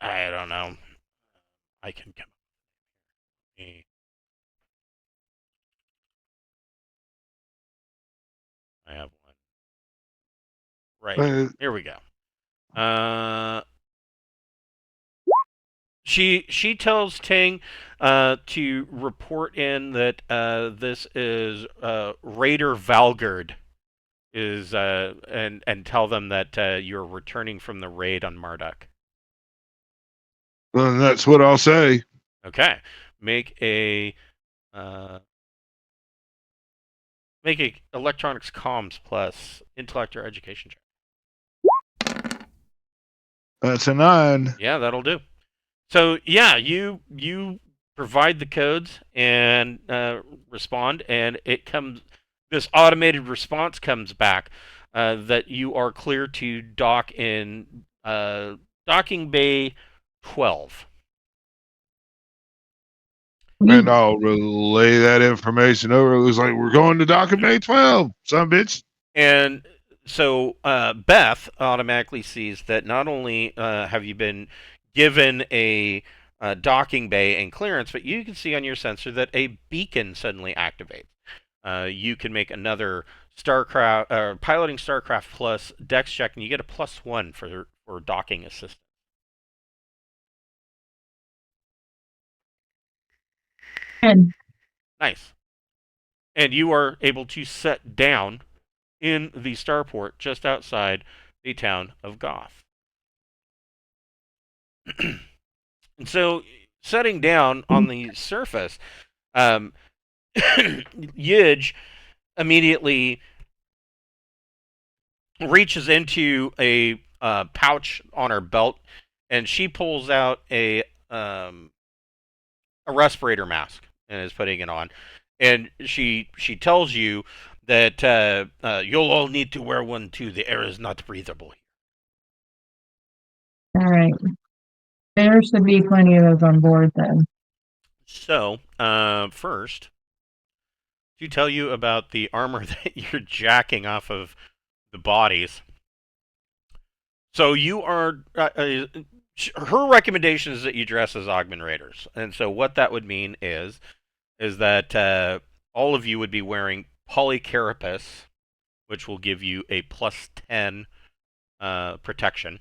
I don't know. I can come. I have one. Right. Here we go. She tells Ting to report in that this is Raider Valgard is and tell them that you're returning from the raid on Marduk. well, that's what I'll say. Okay. Make a electronics comms plus intellect or education check. That's a 9. Yeah, that'll do. So yeah, you provide the codes and respond, and it comes. This automated response comes back that you are clear to dock in docking bay 12. And I'll relay that information over. It was like, we're going to Dock Bay 12, son bitch. And so Beth automatically sees that not only have you been given a docking bay and clearance, but you can see on your sensor that a beacon suddenly activates. You can make another Starcraft piloting Starcraft plus Dex check, and you get a +1 for docking assistance. And Nice. And you are able to set down in the starport just outside the town of Gauth. And so, setting down on the surface, Ydj immediately reaches into a pouch on her belt, and she pulls out a respirator mask and is putting it on. And she tells you that you'll all need to wear one too. The air is not breathable. all right. There should be plenty of those on board then. So, first, to tell you about the armor that you're jacking off of the bodies. So you are. Her recommendation is that you dress as Oghma Raiders, and so what that would mean is that all of you would be wearing polycarapace, which will give you a +10 protection.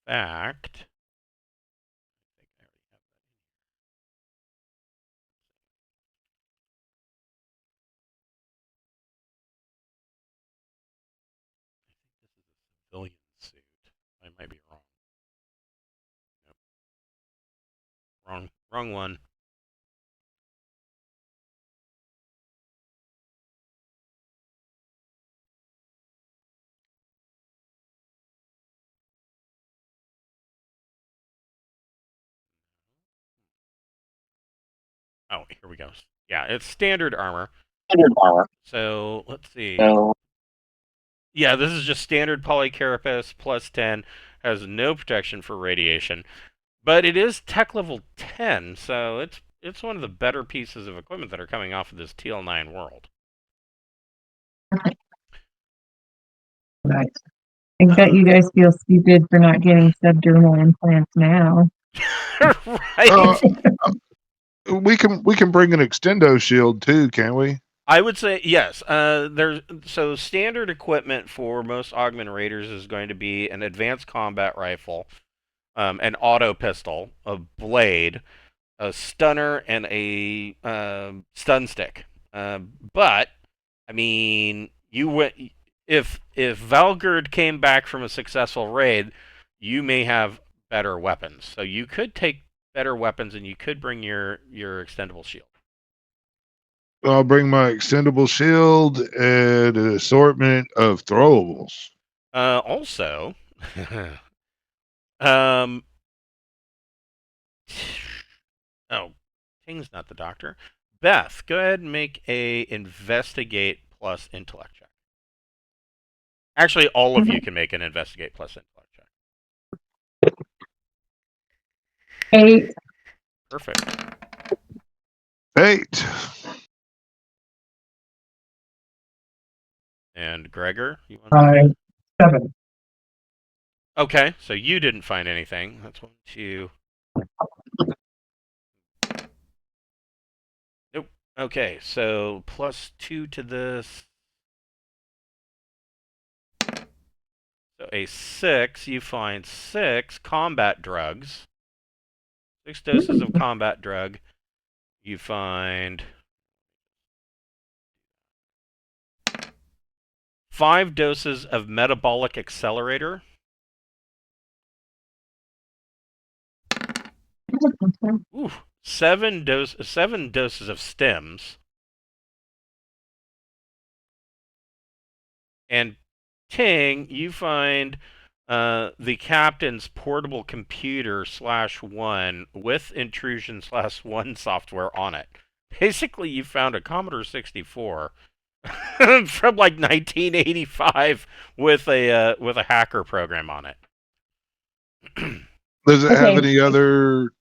In fact, this is a civilian suit. I might be wrong. Nope. Wrong one. Oh, here we go. Yeah, it's standard armor. So let's see. Yeah, this is just standard polycarapace plus 10. Has no protection for radiation, but it is tech level 10, so it's one of the better pieces of equipment that are coming off of this TL9 world. Right. I bet you guys feel stupid for not getting subdermal implants now. Right. We can bring an extendo shield too, can we? I would say yes. So standard equipment for most Augment Raiders is going to be an advanced combat rifle, an auto pistol, a blade, a stunner, and a stun stick. But I mean, you went if Valgerd came back from a successful raid, you may have better weapons. So you could take better weapons, and you could bring your extendable shield. I'll bring my extendable shield and an assortment of throwables. Also, um, oh, King's not the doctor. Beth, go ahead and make a investigate plus intellect check. Actually, all of you can make an investigate plus intellect check. 8. Perfect. 8. And Gregor, you want to make 7. Okay, so you didn't find anything. That's 1, 2. Nope. Okay, so plus 2 to this. So a 6, you find 6 combat drugs. 6 doses of combat drug. You find 5 doses of metabolic accelerator. Ooh, 7 doses of stims. And Ting, you find the captain's portable computer /1 with intrusion /1 software on it. Basically, you found a Commodore 64 from like 1985 with a hacker program on it. Does it have Okay. any other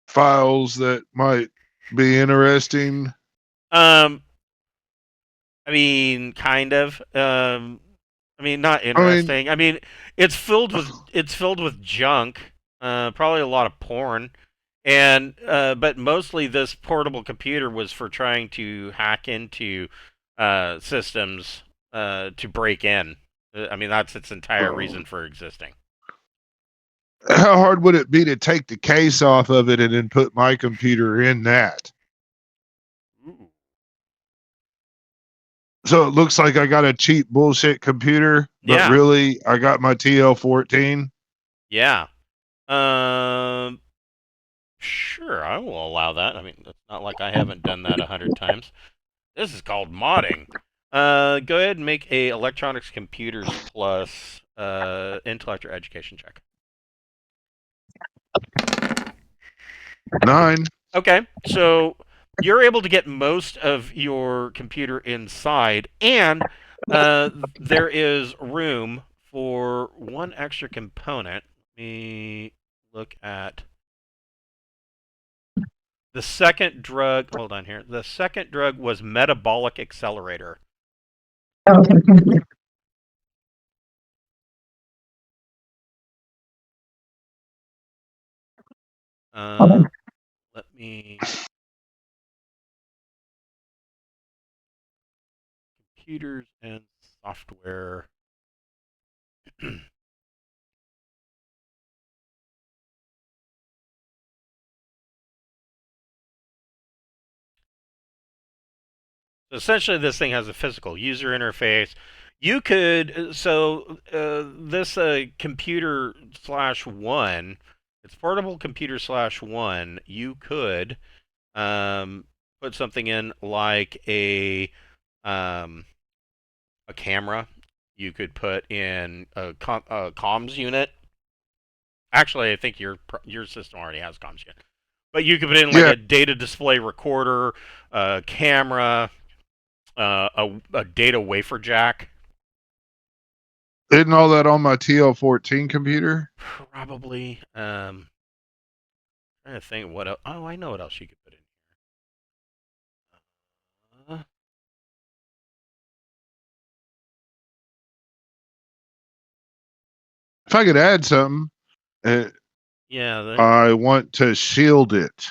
files that might be interesting? I mean, kind of. I mean, not interesting. I mean, it's filled with junk. Probably a lot of porn, and but mostly this portable computer was for trying to hack into systems to break in. I mean, that's its entire reason for existing. How hard would it be to take the case off of it and then put my computer in that? Ooh. So it looks like I got a cheap bullshit computer, but Yeah. really I got my TL14. Yeah. Sure, I will allow that. I mean, it's not like I haven't done that 100 times. This is called modding. Go ahead and make a electronics computers plus intellect or education check. 9. Okay, so you're able to get most of your computer inside, and there is room for one extra component. Let me look at the second drug. Hold on here. The second drug was metabolic accelerator. Okay. Let me. Computers and software. So essentially, this thing has a physical user interface. You could this computer /1, it's portable computer /1. You could put something in like a camera. You could put in a comms unit. Actually, I think your system already has comms unit. But you could put in like a data display recorder, a camera, a data wafer jack. Isn't all that on my TL14 computer? Probably. Trying to think what else. Oh, I know what else you could put in here. If I could add something, Yeah. I want to shield it.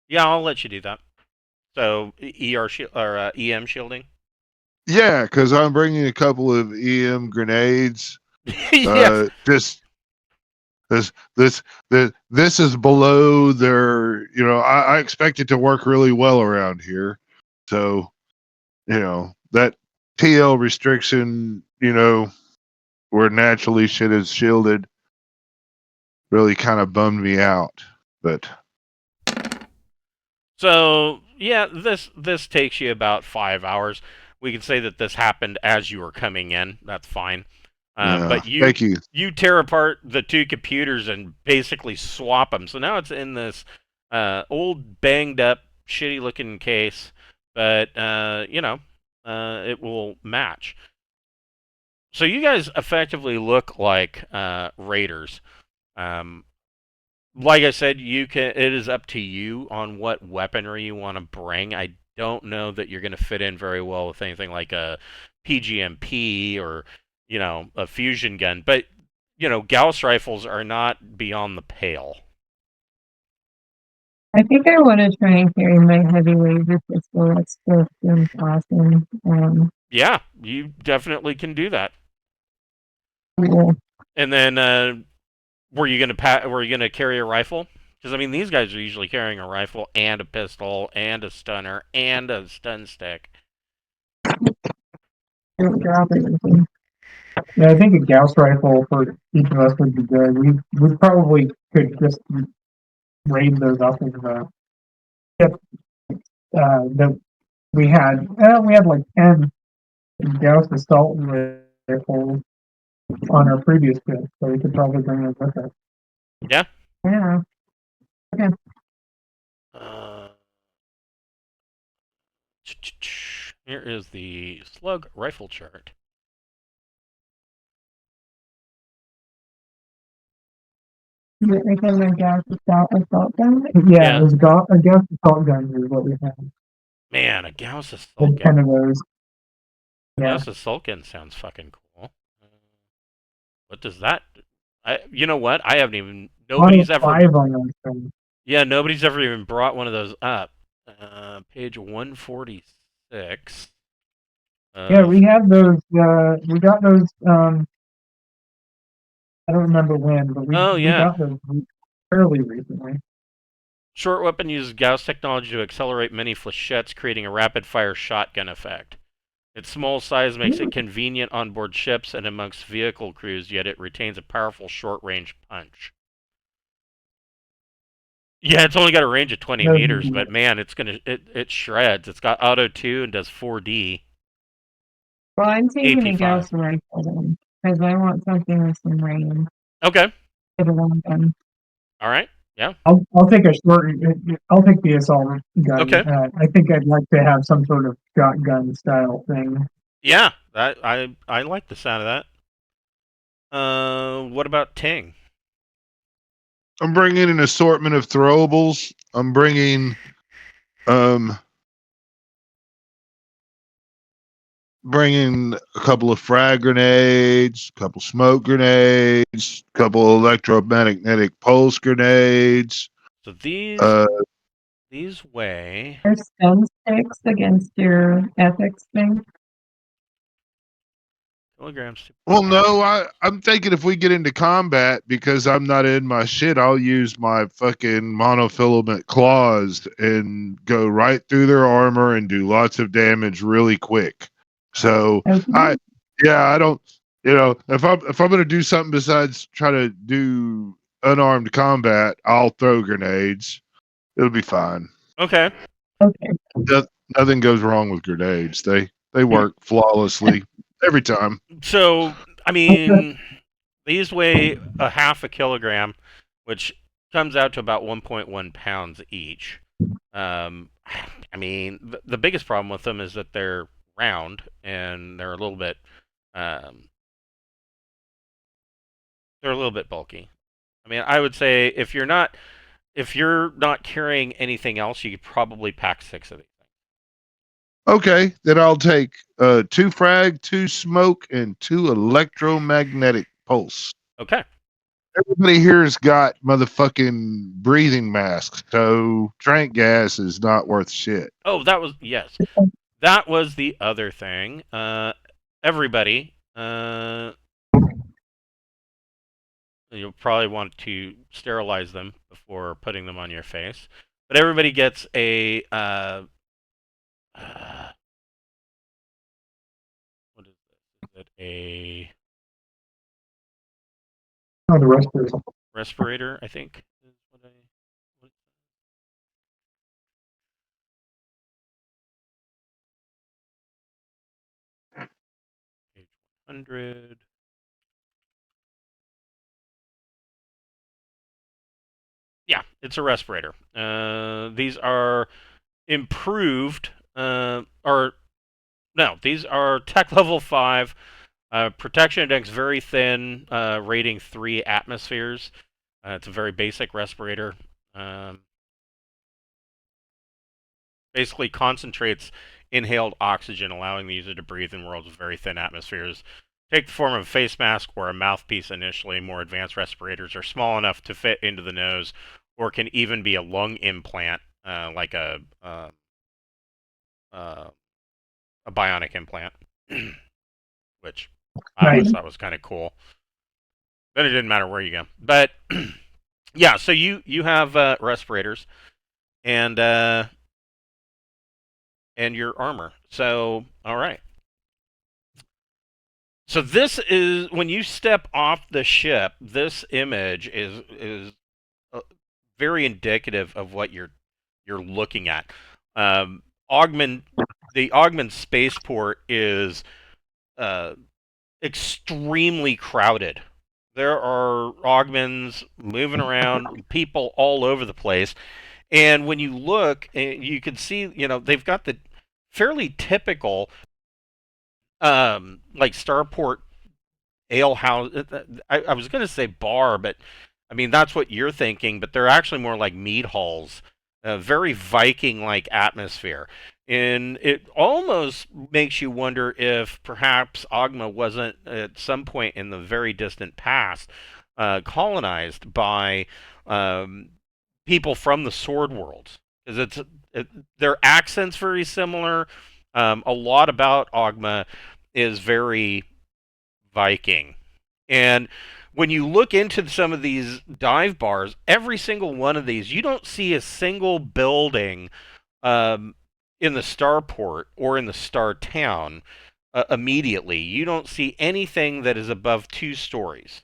Yeah, I'll let you do that. So EM shielding. Yeah, because I'm bringing a couple of EM grenades. Yeah. Just this is below their. I expect it to work really well around here. So, that TL restriction, where naturally shit is shielded, really kind of bummed me out. But So yeah, this takes you about 5 hours. We can say that this happened as you were coming in. That's fine. But thank you. you tear apart the two computers and basically swap them. So now it's in this old, banged up, shitty looking case, but it will match. So you guys effectively look like raiders. Like I said, it is up to you on what weaponry you want to bring. I don't know that you're going to fit in very well with anything like a PGMP or a fusion gun, but Gauss rifles are not beyond the pale. I think I want to try and carry my heavy laser pistol. That still seems awesome. Yeah, you definitely can do that. Yeah. And then, were you gonna carry a rifle? Because I mean, these guys are usually carrying a rifle and a pistol and a stunner and a stun stick. Yeah, I think a Gauss rifle for each of us would be good. We probably could just raid those up in the ship that we had. We had like 10 Gauss assault rifles on our previous ship, so we could probably bring them with us. Yeah. Yeah. Okay. Here is the slug rifle chart. Is it like a Gauss assault gun? Yeah, it was a Gauss assault gun is what we had. Man, a Gauss assault gun. 10 of those. Yeah. Gauss assault gun sounds fucking cool. What does that? You know what? I haven't even. Nobody's ever. 5 on those things. Yeah, nobody's ever even brought one of those up. Page 146. Yeah, we have those. We got those. I don't remember when, but we got those fairly recently. Short weapon uses Gauss technology to accelerate many flechettes, creating a rapid-fire shotgun effect. Its small size makes it convenient on board ships and amongst vehicle crews, yet it retains a powerful short-range punch. Yeah, it's only got a range of 20 meters, but man, it shreds. It's got auto 2 and does 4D. Well, I'm taking a AP5. Gauss rifle then, because I want something with some range. Okay. For the long gun. All right. Yeah. I'll take the assault gun. Okay. I think I'd like to have some sort of shotgun style thing. Yeah, I like the sound of that. What about Ting? I'm bringing an assortment of throwables. I'm bringing a couple of frag grenades, a couple smoke grenades, a couple electromagnetic pulse grenades. So these weigh. Are stun sticks against your ethics thing? Kilograms. Well, no, I'm thinking if we get into combat, because I'm not in my shit, I'll use my fucking monofilament claws and go right through their armor and do lots of damage really quick. So I don't, if I'm gonna do something besides try to do unarmed combat, I'll throw grenades. It'll be fine. Okay. Nothing goes wrong with grenades. They work flawlessly every time. So I mean, these weigh a half a kilogram, which comes out to about 1.1 pounds each. I mean, the biggest problem with them is that they're round and they're a little bit bulky. I mean, I would say if you're not carrying anything else, you could probably pack 6 of these. Okay, then I'll take 2 frag, 2 smoke, and 2 electromagnetic pulse. Okay. Everybody here's got motherfucking breathing masks, so trank gas is not worth shit. Oh, that was that was the other thing. Everybody, you'll probably want to sterilize them before putting them on your face. But everybody gets a what is this? Is it Oh, the respirator. respirator? I think is what I. Page 100. Yeah, it's a respirator. These are improved, or no, these are tech level 5. Protection index very thin, rating 3 atmospheres. It's a very basic respirator. Basically concentrates inhaled oxygen, allowing the user to breathe in worlds with very thin atmospheres. Take the form of a face mask or a mouthpiece initially. More advanced respirators are small enough to fit into the nose, or can even be a lung implant, like a bionic implant, which I always thought was kind of cool. Then it didn't matter where you go. But yeah, so you have respirators and your armor. So all right. So this is when you step off the ship. This image is very indicative of what you're looking at. Oghma, the Oghma spaceport is extremely crowded. There are Oghmans moving around, people all over the place. And when you look, you can see, they've got the fairly typical, like Starport ale house. I was going to say bar, but I mean, that's what you're thinking, but they're actually more like mead halls. A very Viking-like atmosphere. And it almost makes you wonder if perhaps Oghma wasn't, at some point in the very distant past, colonized by people from the Sword Worlds. Because their accent's very similar. A lot about Oghma is very Viking. And when you look into some of these dive bars, every single one of these, you don't see a single building in the starport or in the star town immediately. You don't see anything that is above 2 stories.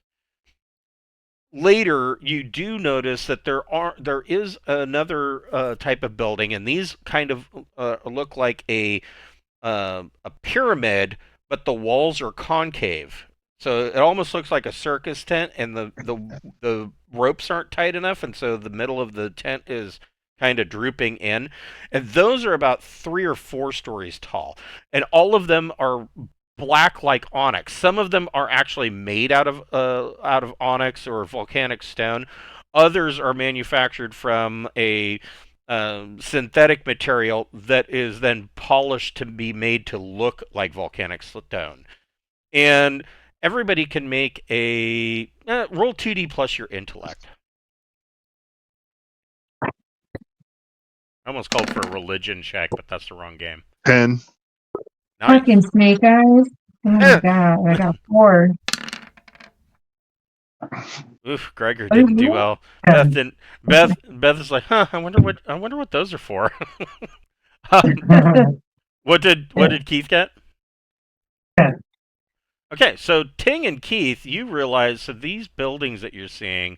Later, you do notice that there is another type of building, and these kind of look like a pyramid, but the walls are concave. So it almost looks like a circus tent, and the ropes aren't tight enough, and so the middle of the tent is kind of drooping in. And those are about 3 or 4 stories tall, and all of them are black like onyx. Some of them are actually made out of onyx or volcanic stone. Others are manufactured from a synthetic material that is then polished to be made to look like volcanic stone. And everybody can make a roll 2D plus your intellect. I almost called for a religion check, but that's the wrong game. 10. Nice. Fucking snake eyes. Oh my god, I got 4. Oof, Gregor didn't do well. Beth didn't. Beth is like, huh? I wonder what those are for. What did Keith get? 10. Okay, so Ting and Keith, you realize so these buildings that you're seeing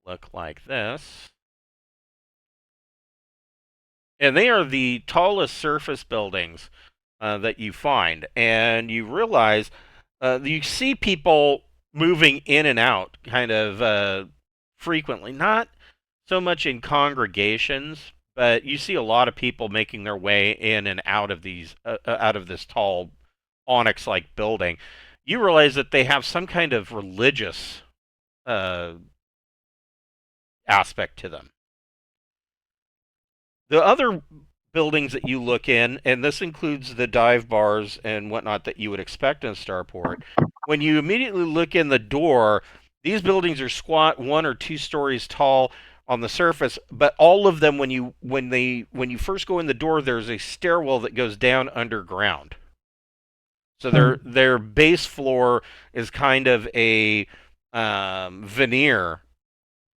look like this. And they are the tallest surface buildings that you find. And you realize you see people moving in and out kind of frequently. Not so much in congregations, but you see a lot of people making their way in and out of these out of this tall onyx-like building. You realize that they have some kind of religious uh, aspect to them. The other buildings that you look in, and this includes the dive bars and whatnot that you would expect in a starport, when you immediately look in the door, these buildings are squat 1 or 2 stories tall on the surface, but all of them, when you first go in the door, there's a stairwell that goes down underground. So their base floor is kind of a veneer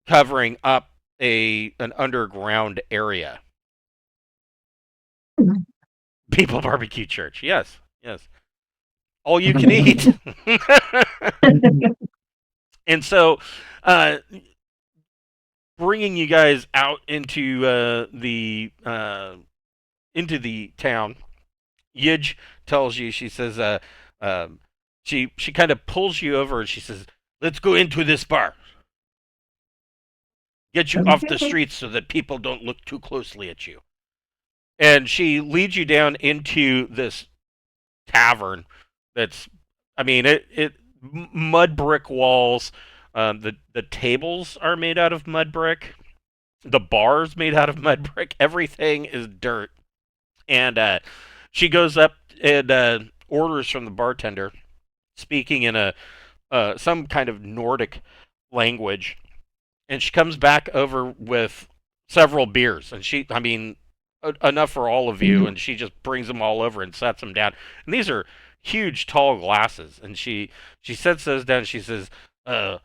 covering up an underground area. People barbecue church, yes. All you can eat. And so, bringing you guys out into the town, Ydj tells you, she says, she kind of pulls you over and she says, "Let's go into this bar. Get you off the streets so that people don't look too closely at you." And she leads you down into this tavern that's, I mean, it mud brick walls. The tables are made out of mud brick. The bar's made out of mud brick. Everything is dirt. And she goes up and orders from the bartender, speaking in a some kind of Nordic language. And she comes back over with several beers. And I mean, enough for all of you. And she just brings them all over and sets them down. And these are huge, tall glasses. And she sets those down. And she says, "Go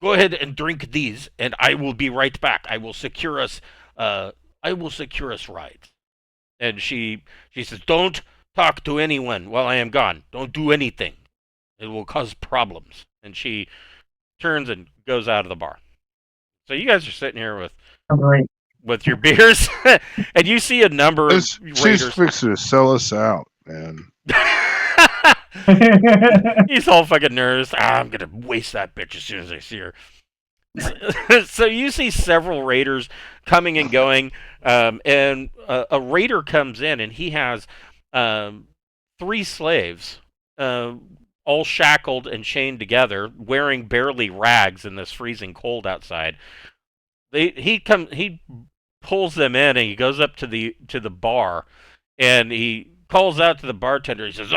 ahead and drink these, and I will be right back. I will secure us rides." And she says, "Don't talk to anyone while I am gone. Don't do anything. It will cause problems." And she turns and goes out of the bar. So you guys are sitting here with your beers, and you see a number of She's raiders. fixing to sell us out, man. He's all fucking nervous. I'm gonna waste that bitch as soon as I see her. So you see several raiders coming and going, and a raider comes in, and he has 3 slaves, all shackled and chained together, wearing barely rags in this freezing cold outside. He pulls them in, and he goes up to the bar, and he calls out to the bartender. He says,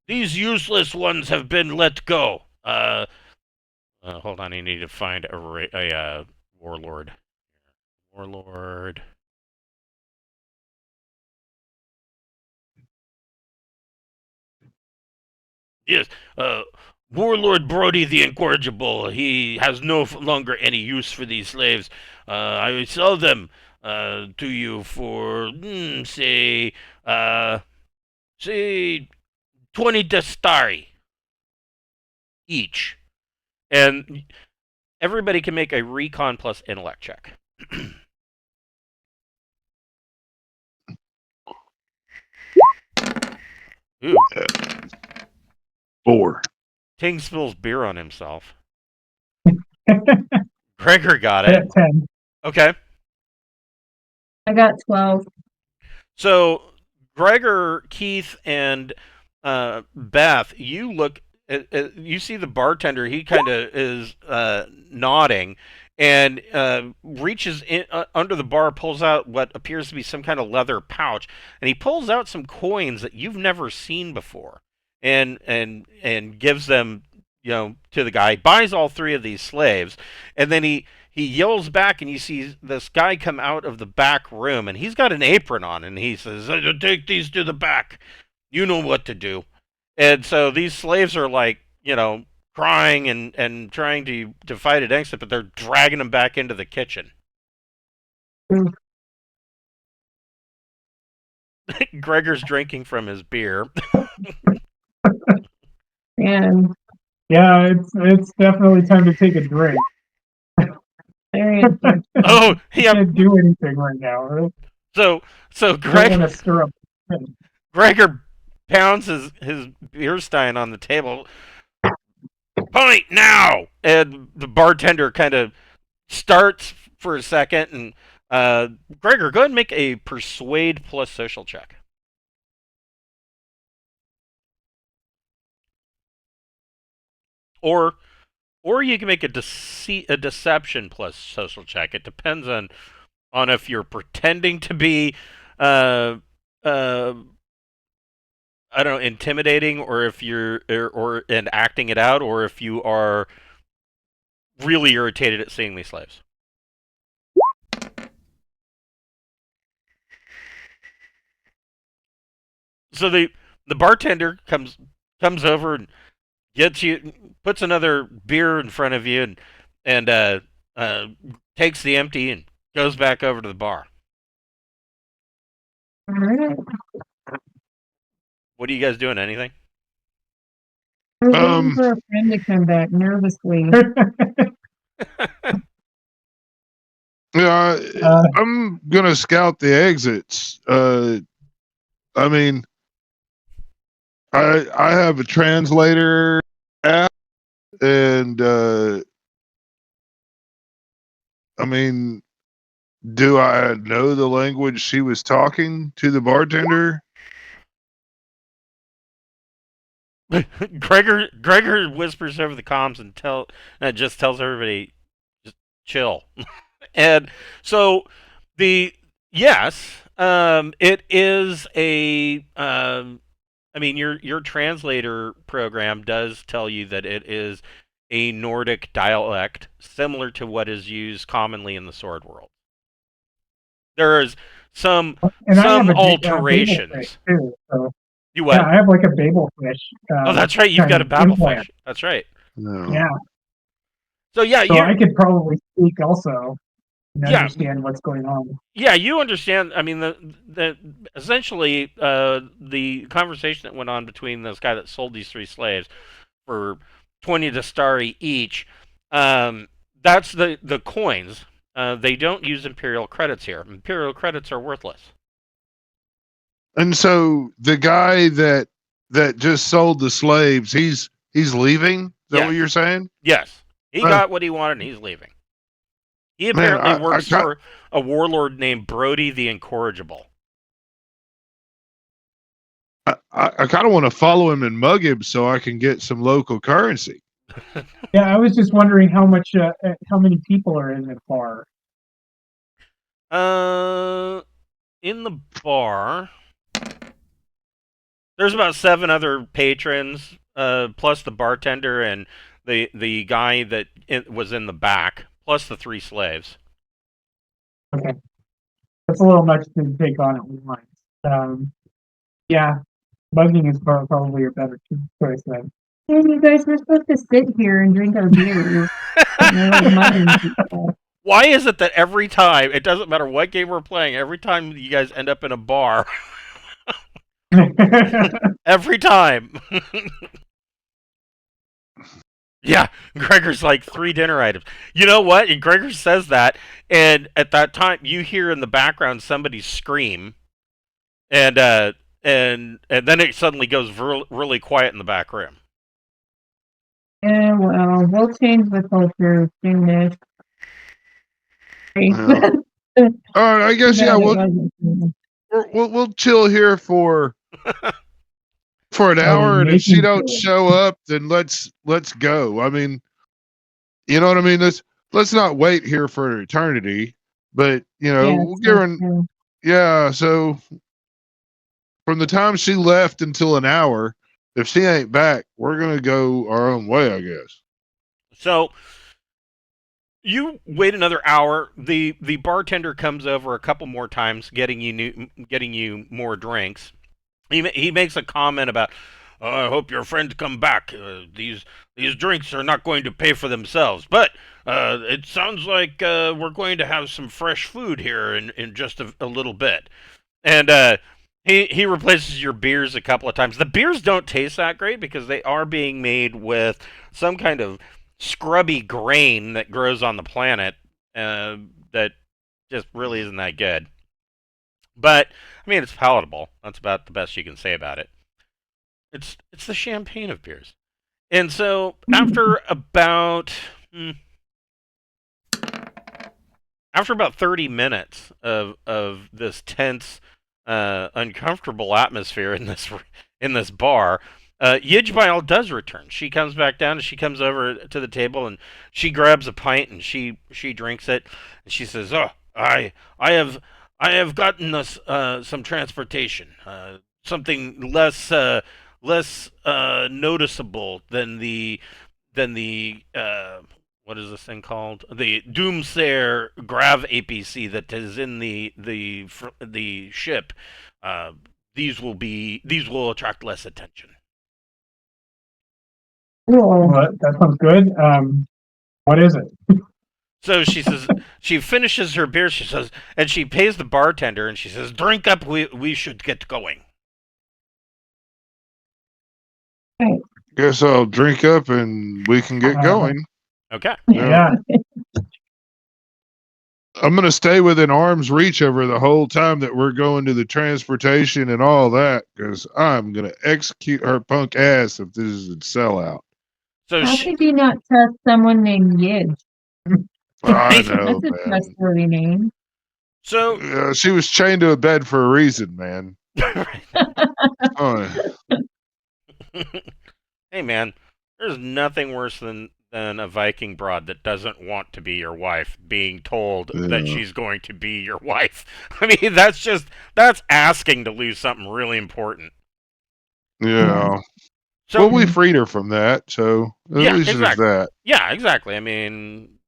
"These useless ones have been let go. Hold on, I need to find a warlord. Warlord. Yes, Warlord Brody the Incorrigible. He has no longer any use for these slaves. I will sell them to you for, say 20 destari each." And everybody can make a recon plus intellect check. Ooh. 4. Ting spills beer on himself. Gregor got it. 10. Okay. I got 12. So, Gregor, Keith, and Beth, you see the bartender. He kind of is nodding and reaches in, under the bar, pulls out what appears to be some kind of leather pouch, and he pulls out some coins that you've never seen before, and gives them, to the guy. He buys all 3 of these slaves, and then he yells back, and you see this guy come out of the back room, and he's got an apron on, and he says, "Take these to the back. You know what to do." And so these slaves are like, crying and trying to fight against it, but they're dragging them back into the kitchen. Gregor's drinking from his beer. And Yeah, it's definitely time to take a drink. very interesting. Oh, yeah. Can't do anything right now. Right? So Don't Gregor want to stir up. Gregor pounds his beer stein on the table. pint now. And the bartender kind of starts for a second, and Gregor, go ahead and make a persuade plus social check. Or you can make a deception plus social check. It depends on if you're pretending to be I don't know, intimidating, or if you're or and acting it out, or if you are really irritated at seeing these slaves. So the bartender comes over and gets you, puts another beer in front of you, and takes the empty and goes back over to the bar. All right. What are you guys doing? Anything? We're waiting for a friend to come back nervously. Yeah, I'm gonna scout the exits. I mean, I have a translator app, and I mean, do I know the language she was talking to the bartender? Gregor whispers over the comms and just tells everybody, just chill. And so yes, it is a I mean, your translator program does tell you that it is a Nordic dialect similar to what is used commonly in the sword world. There is some alterations. Too, so. You what? Yeah, I have like a Babel fish. Oh, that's right. You've got a Babelfish. That's right. No. Yeah. So yeah, so I could probably speak also and yeah, understand what's going on. Yeah, you understand. I mean, the essentially the conversation that went on between this guy that sold these 3 slaves for 20 dastari each. That's the coins. They don't use imperial credits here. Imperial credits are worthless. And so the guy that just sold the slaves, he's leaving. Is that what you're saying? Yes, he got what he wanted, and he's leaving. He apparently works for a warlord named Brody the Incorrigible. I kind of want to follow him and mug him so I can get some local currency. Yeah, I was just wondering how many people are in the bar. In the bar, there's about 7 other patrons, plus the bartender and the guy that was in the back, plus the 3 slaves. Okay, that's a little much to take on at once. Yeah, mugging is probably a better choice then. Hey, you guys were supposed to sit here and drink our beers. Why is it that every time, it doesn't matter what game we're playing, every time you guys end up in a bar, every time. Yeah, Gregor's like 3 dinner items. You know what? And Gregor says that, and at that time, you hear in the background somebody scream, and then it suddenly goes really quiet in the back room. Yeah, well, we'll change the culture soon. All right, I guess we'll chill here for an hour, and if she don't show up, then let's go. I mean, you know what I mean? Let's not wait here for an eternity, but we'll give her. Yeah, so from the time she left until an hour, if she ain't back, we're gonna go our own way, I guess. So you wait another hour. The bartender comes over a couple more times, getting you more drinks. He makes a comment about, I hope your friends come back. These drinks are not going to pay for themselves, but it sounds like we're going to have some fresh food here in just a little bit. And he replaces your beers a couple of times. The beers don't taste that great because they are being made with some kind of scrubby grain that grows on the planet that just really isn't that good. But I mean, it's palatable. That's about the best you can say about it. It's the champagne of beers. And so after about 30 minutes of this tense, uncomfortable atmosphere in this bar, Ydj Byal does return. She comes back down and she comes over to the table and she grabs a pint and she drinks it and she says, "Oh, I have gotten us some transportation, something less noticeable than the what is this thing called? The Doomsayer Grav APC that is in the ship. These will attract less attention." Well, that sounds good. What is it? So she says she finishes her beer. She says, and she pays the bartender, and she says, "Drink up. We should get going." Guess I'll drink up and we can get going. Okay. Yeah. I'm going to stay within arm's reach over the whole time that we're going to the transportation and all that, because I'm going to execute her punk ass if this is a sellout. So How could you not trust someone named Ydj? I know, That's a man. trustworthy name. So she was chained to a bed for a reason, man. hey, man, there's nothing worse than a Viking broad that doesn't want to be your wife being told that she's going to be your wife. I mean, that's asking to lose something really important. Yeah. So, well, we freed her from that, so at least exactly. there's that. Yeah, exactly. I mean,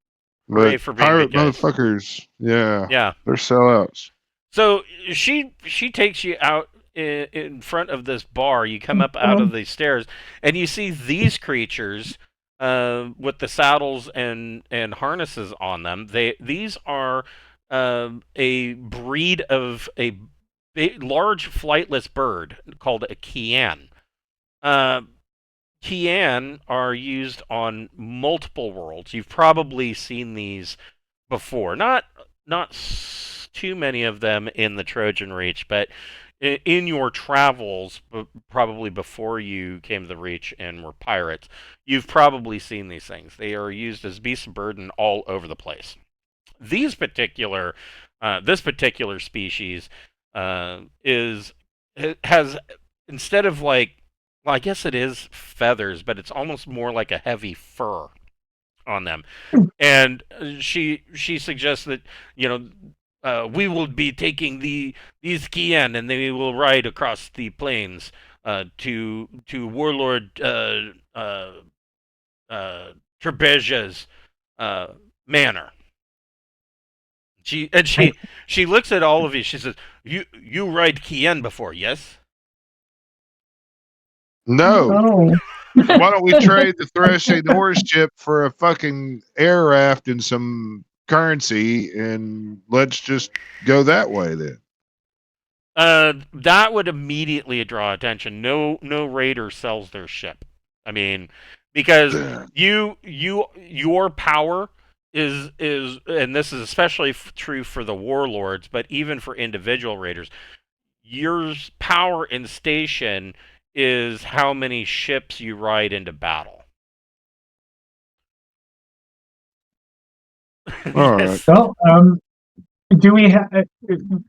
But for being pirate good guys. motherfuckers, yeah, they're sellouts. So she takes you out in front of this bar. You come up out of the stairs, and you see these creatures with the saddles and harnesses on them. These are a breed of a large flightless bird called a Kian. Kian are used on multiple worlds. You've probably seen these before. Not too many of them in the Trojan Reach, but in your travels, probably before you came to the Reach and were pirates, you've probably seen these things. They are used as beasts of burden all over the place. This particular species has, instead of like, well, I guess it is feathers, but it's almost more like a heavy fur on them. And she suggests that, we will be taking these Kian and they will ride across the plains to warlord Trebeja's manor. She looks at all of you. She says, "You ride Kian before, yes?" No. Oh. Why don't we trade the Thresh Norris ship for a fucking air raft and some currency, and let's just go that way then? That would immediately draw attention. No raider sells their ship. I mean, because your power is, and this is especially true for the warlords, but even for individual raiders, your power and station is how many ships you ride into battle. All Yes. right. Well, do we have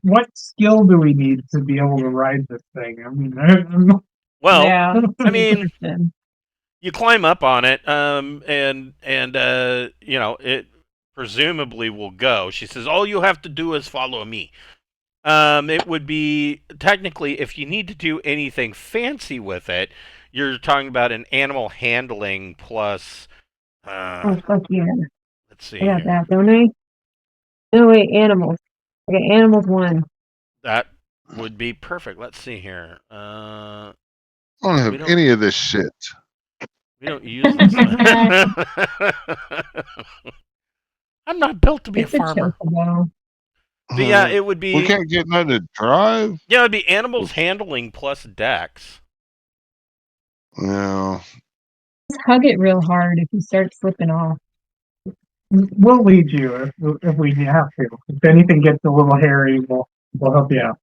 what skill do we need to be able to ride this thing? I mean, Well, yeah, I mean, you climb up on it, and it presumably will go. She says, "All you have to do is follow me." It would be technically, if you need to do anything fancy with it, you're talking about an animal handling plus. oh fuck yeah! Let's see. I got that, don't I? No wait, animals. I got animals 1. That would be perfect. Let's see here. I don't have any of this shit. We don't use this. I'm not built to be a farmer. But yeah, it would be. We can't get nothing to drive. Yeah, it'd be animals handling plus dex. Yeah. Just hug it real hard if you start slipping off. we'll lead you if we have to. If anything gets a little hairy, we'll help you out.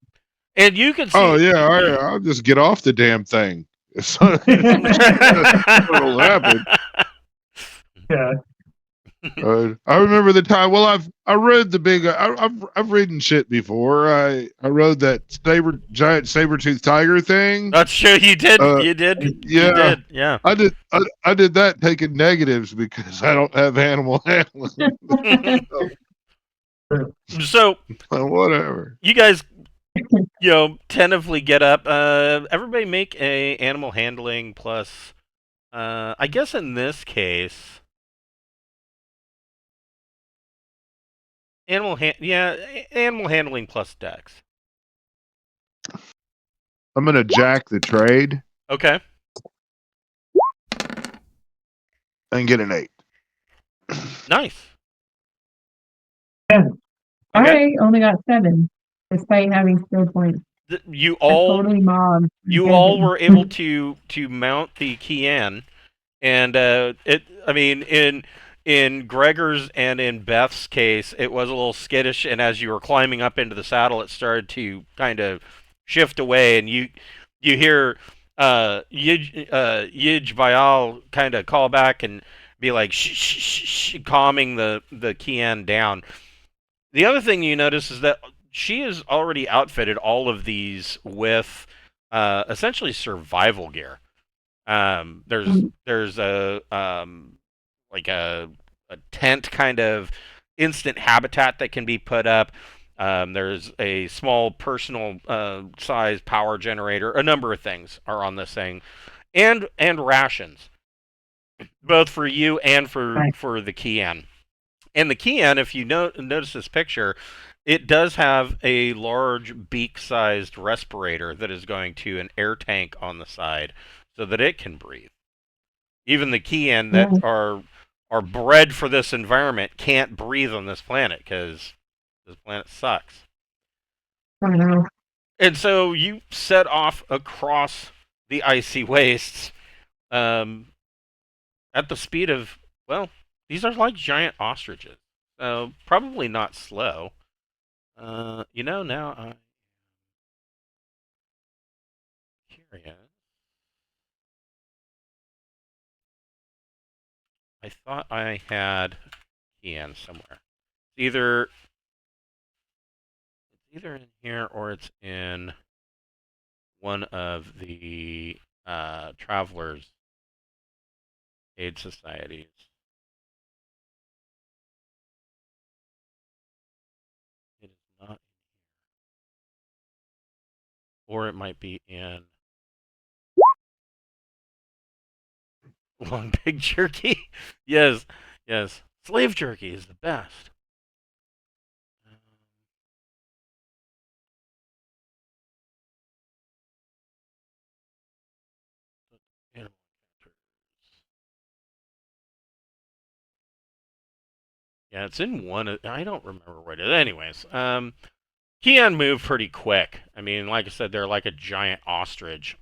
And you can see. Oh yeah, I'll just get off the damn thing. So what'll happen. Yeah. I remember the time. Well, I rode the big. I've ridden shit before. I rode that giant saber tooth tiger thing. That's true. You did. Uh, You did. yeah, You did. Yeah. I did that taking negatives because I don't have animal handling. So Whatever. you guys, tentatively get up. Everybody make a animal handling plus. I guess in this case, animal handling plus dex. I'm gonna jack the trade Okay. and get an 8. Nice. Yeah. Okay. I only got 7, despite having skill points. You I all totally mobbed. you all were able to mount the Kian, and I mean, in Gregor's and in Beth's case, it was a little skittish, and as you were climbing up into the saddle, it started to kind of shift away, and you hear Ydj Byal kind of call back and be like shh, shh, shh, shh, calming the Kian down. The other thing you notice is that she has already outfitted all of these with essentially survival gear. There's a like a tent kind of instant habitat that can be put up. There's a small personal size power generator. A number of things are on this thing, and rations, both for you and for the Kian. And the Kian, if you notice this picture, it does have a large beak-sized respirator that is going to an air tank on the side so that it can breathe. Even the Kian that are bred for this environment can't breathe on this planet because this planet sucks. I know. And so you set off across the icy wastes at the speed of, well, these are like giant ostriches. So probably not slow. Now I'm curious. I thought I had Kian somewhere. It's either in here or it's in one of the travelers' aid societies. It is not in here. Or it might be in Long Pig Jerky. Yes. Slave jerky is the best. Animal encounters. Yeah, it's in one. I don't remember what it is. Anyways, Kian move pretty quick. I mean, like I said, they're like a giant ostrich,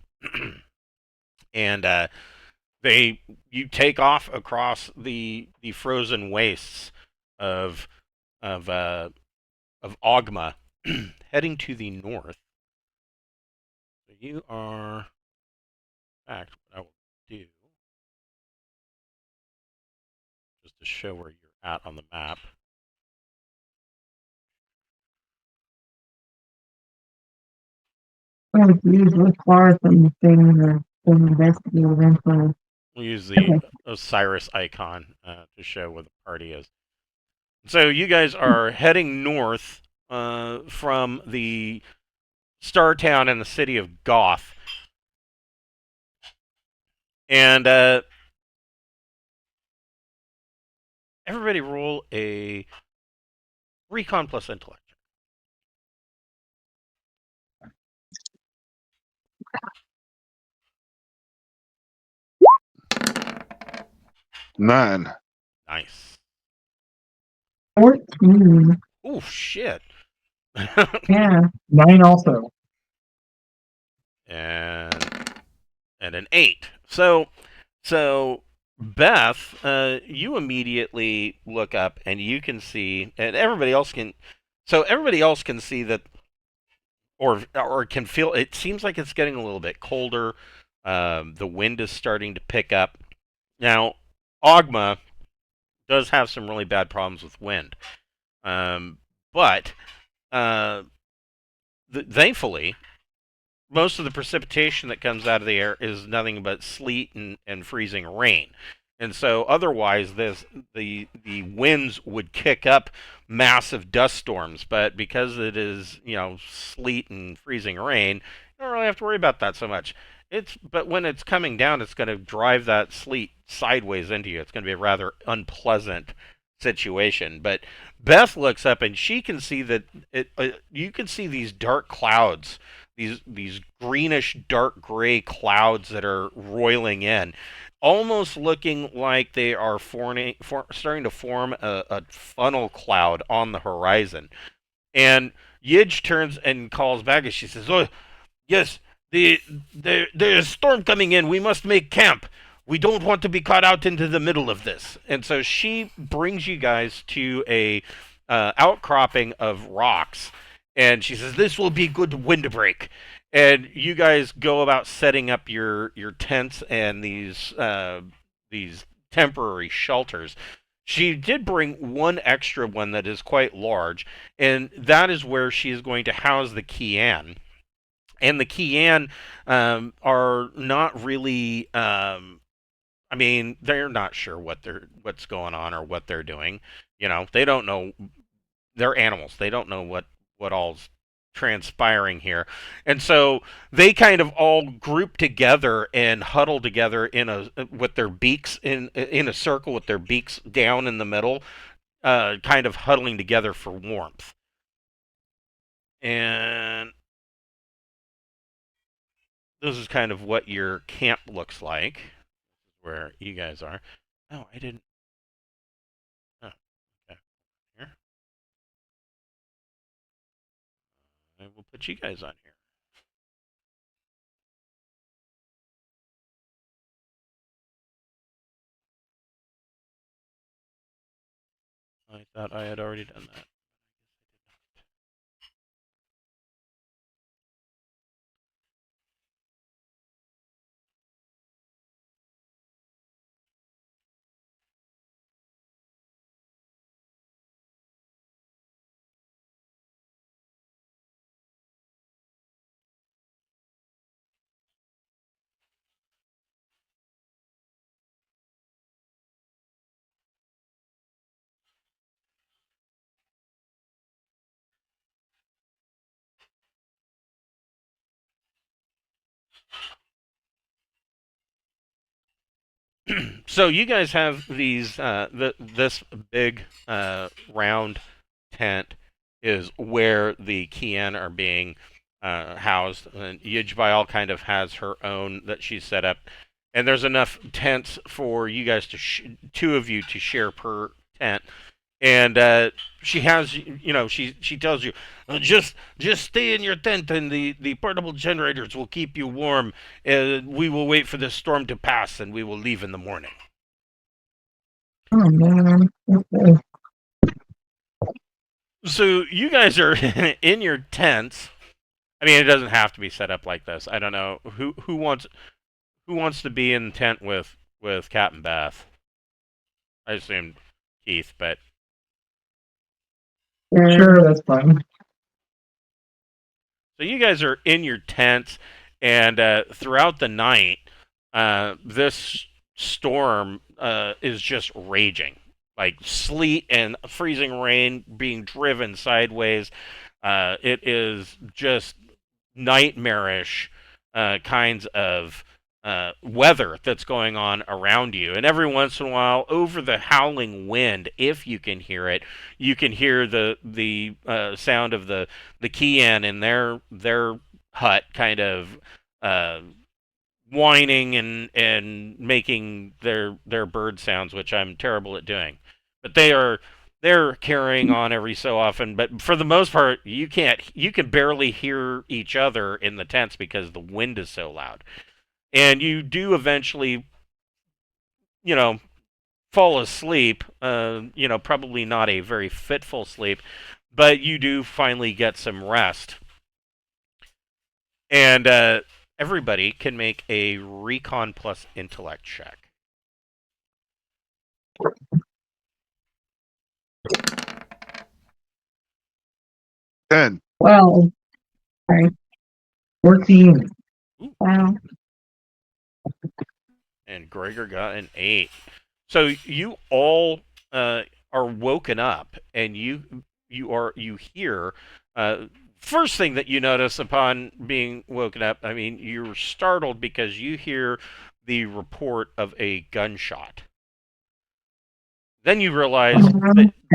and you take off across the frozen wastes of Oghma, heading to the north. So you are. In fact, what I will do, just to show where you're at on the map. Well, usually far from the thing or investigate eventually. We'll use the Osiris icon to show where the party is. So you guys are heading north from the Star Town and the city of Gauth. And everybody roll a recon plus intellect. 9. Nice. 14. Oh, shit. Yeah. 9 also. and an 8. So Beth, you immediately look up and you can see, and everybody else can see that, or can feel. It seems like it's getting a little bit colder. The wind is starting to pick up. Now, Oghma does have some really bad problems with wind. But thankfully, most of the precipitation that comes out of the air is nothing but sleet and freezing rain. And so otherwise the winds would kick up massive dust storms, but because it is, sleet and freezing rain, you don't really have to worry about that so much. But when it's coming down, it's going to drive that sleet sideways into you. It's going to be a rather unpleasant situation. But Beth looks up and she can see that you can see these dark clouds, these greenish dark gray clouds that are roiling in, almost looking like they are starting to form a funnel cloud on the horizon. And Ydj turns and calls back, and she says, "Oh, yes, there's a storm coming in. We must make camp. We don't want to be caught out into the middle of this." And so she brings you guys to a outcropping of rocks, and she says, "This will be good windbreak." And you guys go about setting up your tents and these temporary shelters. She did bring one extra one that is quite large, and that is where she is going to house the Kian. And the Kian are not really. I mean, they're not sure what's going on or what they're doing. They don't know. They're animals. They don't know what all's transpiring here, and so they kind of all group together and huddle together with their beaks in a circle with their beaks down in the middle, kind of huddling together for warmth. And this is kind of what your camp looks like, where you guys are. Oh, I didn't. Oh, okay. Here, I will put you guys on here. I thought I had already done that. So you guys have this big round tent is where the Kian are being housed. And Ydj Byal kind of has her own that she's set up, and there's enough tents for you guys two of you to share per tent. And she has, she tells you, just stay in your tent, and the portable generators will keep you warm. We will wait for this storm to pass, and we will leave in the morning. Oh man. Okay. So you guys are in your tents. I mean, it doesn't have to be set up like this. I don't know who wants to be in the tent with Captain Beth. I assumed Keith, but Sure, that's fine. so you guys are in your tents, and throughout the night, this storm is just raging. Like sleet and freezing rain being driven sideways. It is just nightmarish kinds of weather that's going on around you. And every once in a while, over the howling wind, if you can hear it, you can hear the sound of the Kian in their hut kind of whining and making their bird sounds, which I'm terrible at doing. But they're carrying on every so often, but for the most part, you can barely hear each other in the tents because the wind is so loud. And you do eventually, fall asleep. Probably not a very fitful sleep, but you do finally get some rest. And everybody can make a recon plus intellect check. Ten. Well, sorry. 14. Wow. And Gregor got an 8. So you all are woken up, and you hear. First thing that you notice upon being woken up, I mean, you're startled because you hear the report of a gunshot. Then you realize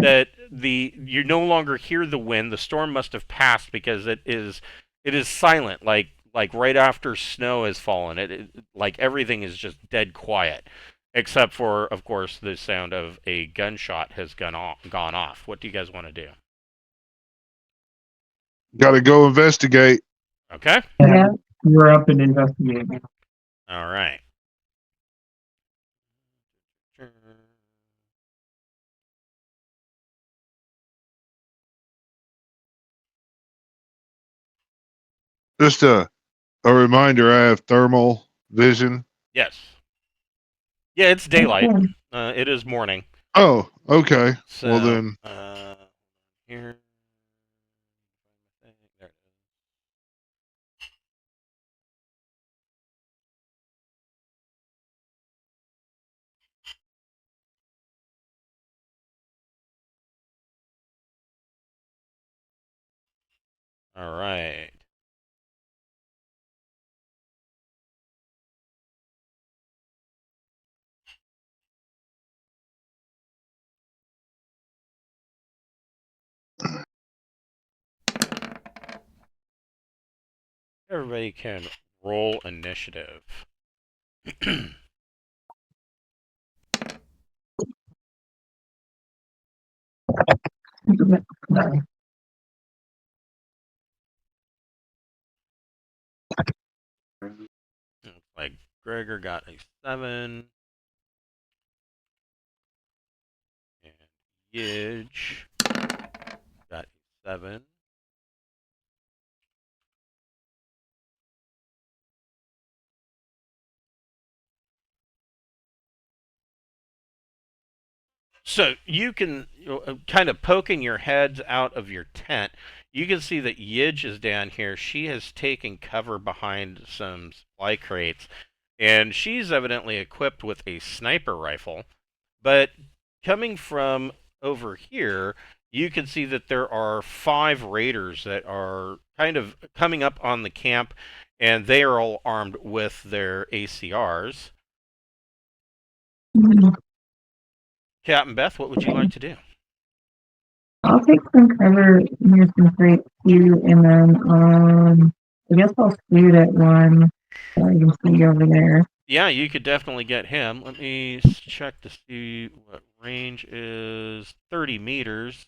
that you no longer hear the wind. The storm must have passed because it is silent, like right after snow has fallen. Like everything is just dead quiet, except for, of course, the sound of a gunshot has gone off. What do you guys want to do? Got to go investigate. Okay. Yeah. We're up and investigating. All right. Just a reminder, I have thermal vision. Yes. Yeah, it's daylight. It is morning. Oh, okay. So, Well then, here. There it is. All right. Everybody can roll initiative. Looks like Gregor got a 7. And Ydj got a 7. So you can, kind of poking your heads out of your tent, you can see that Ydj is down here. She has taken cover behind some supply crates, and she's evidently equipped with a sniper rifle. But coming from over here, you can see that there are 5 raiders that are kind of coming up on the camp, and they are all armed with their ACRs. Captain Beth, what would you like to do? I'll take some cover near some great too, and then I guess I'll shoot at one that you can see over there. Yeah, you could definitely get him. Let me check to see what range is. 30 meters,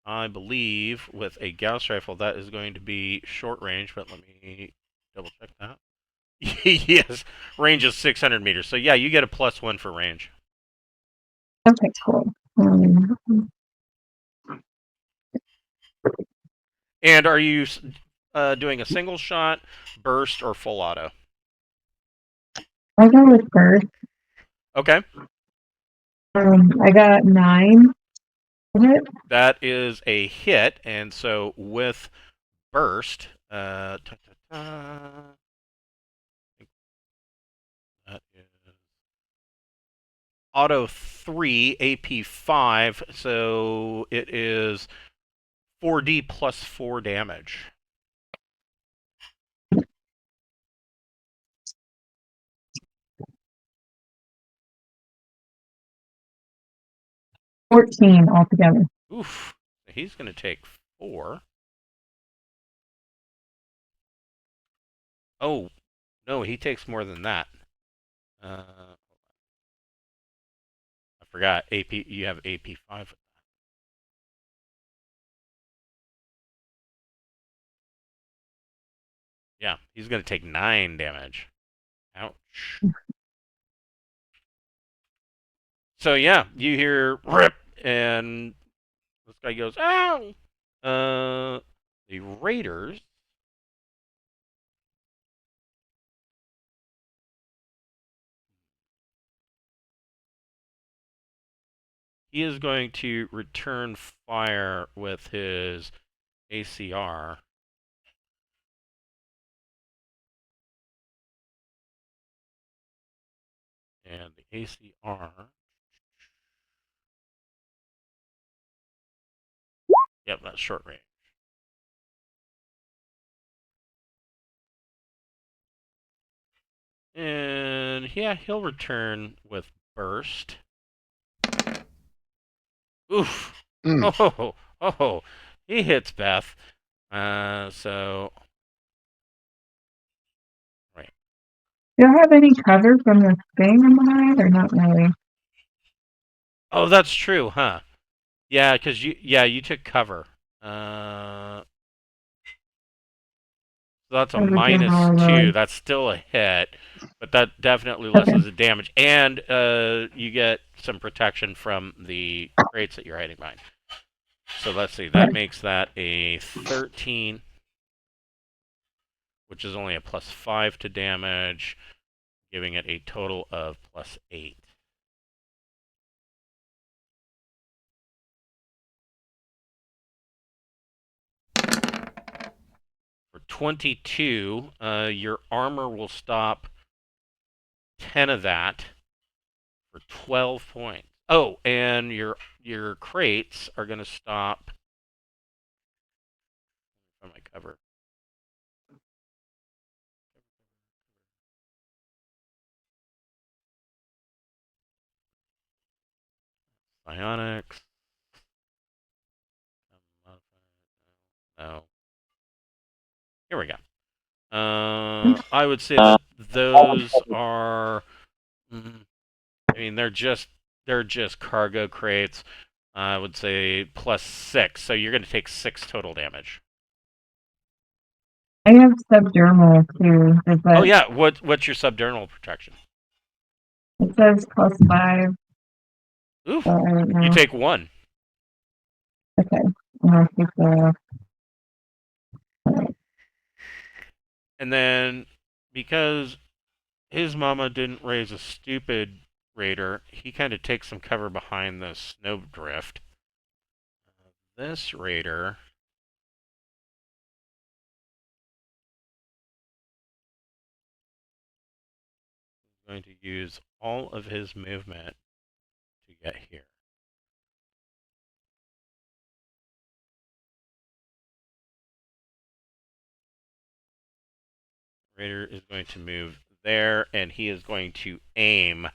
I believe, with a Gauss rifle. That is going to be short range, but let me double check that. Yes, range is 600 meters. So yeah, you get a +1 for range. Okay, cool. And are you doing a single shot, burst, or full auto? I'll go with first. Okay. I got 9. Hit. That is a hit, and so with burst, that is auto 3, AP 5, so it is 4D plus 4 damage. $14 altogether. Oof. He's going to take 4. Oh, no, he takes more than that. I forgot. AP. You have AP 5. Yeah, he's going to take 9 damage. Ouch. So yeah, you hear rip, and this guy goes, ow! The raiders he is going to return fire with his ACR. And the ACR. Yep, that's short range. And yeah, he'll return with burst. Oof. Oh, he hits Beth. So right. Do you have any cover from this thing I'm behind, or not really? Oh, that's true, huh? Yeah, because you took cover. So that's a That was your -2. warlord. That's still a hit, but that definitely lessens the damage, and you get some protection from the crates that you're hiding behind. So let's see, that makes that a 13, which is only a +5 to damage, giving it a total of +8. For 22, your armor will stop 10 of that for 12 points. Oh, and your crates are going to stop from my cover. Psionics. No. Here we go. I would say that those are. I mean, they're just cargo crates. I would say +6, so you're going to take 6 total damage. I have subdermal too. Does that, Oh yeah, what's your subdermal protection? it says +5, Oof, but I don't know. you take 1. Okay. I'll take the. And then, because his mama didn't raise a stupid raider, he kind of takes some cover behind the snowdrift. This raider is going to use all of his movement to get here. Raider is going to move there, and he is going to aim.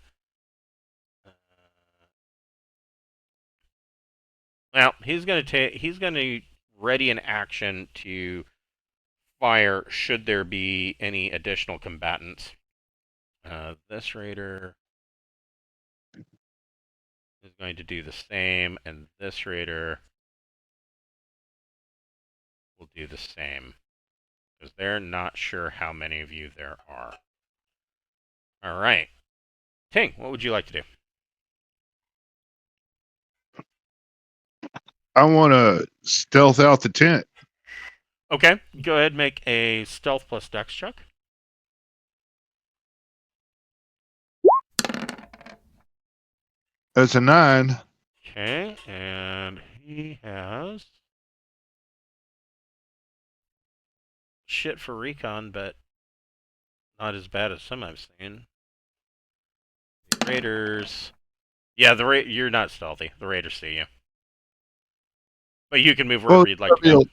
Well, he's going to ready an action to fire should there be any additional combatants. This raider is going to do the same, and this raider will do the same, because they're not sure how many of you there are. All right. Ting, what would you like to do? I want to stealth out the tent. Okay, go ahead and make a stealth plus dex check. That's a 9. Okay, and he has shit for recon, but not as bad as some I've seen. The Raiders, yeah, you're not stealthy. The Raiders see you, but you can move wherever you'd like to go.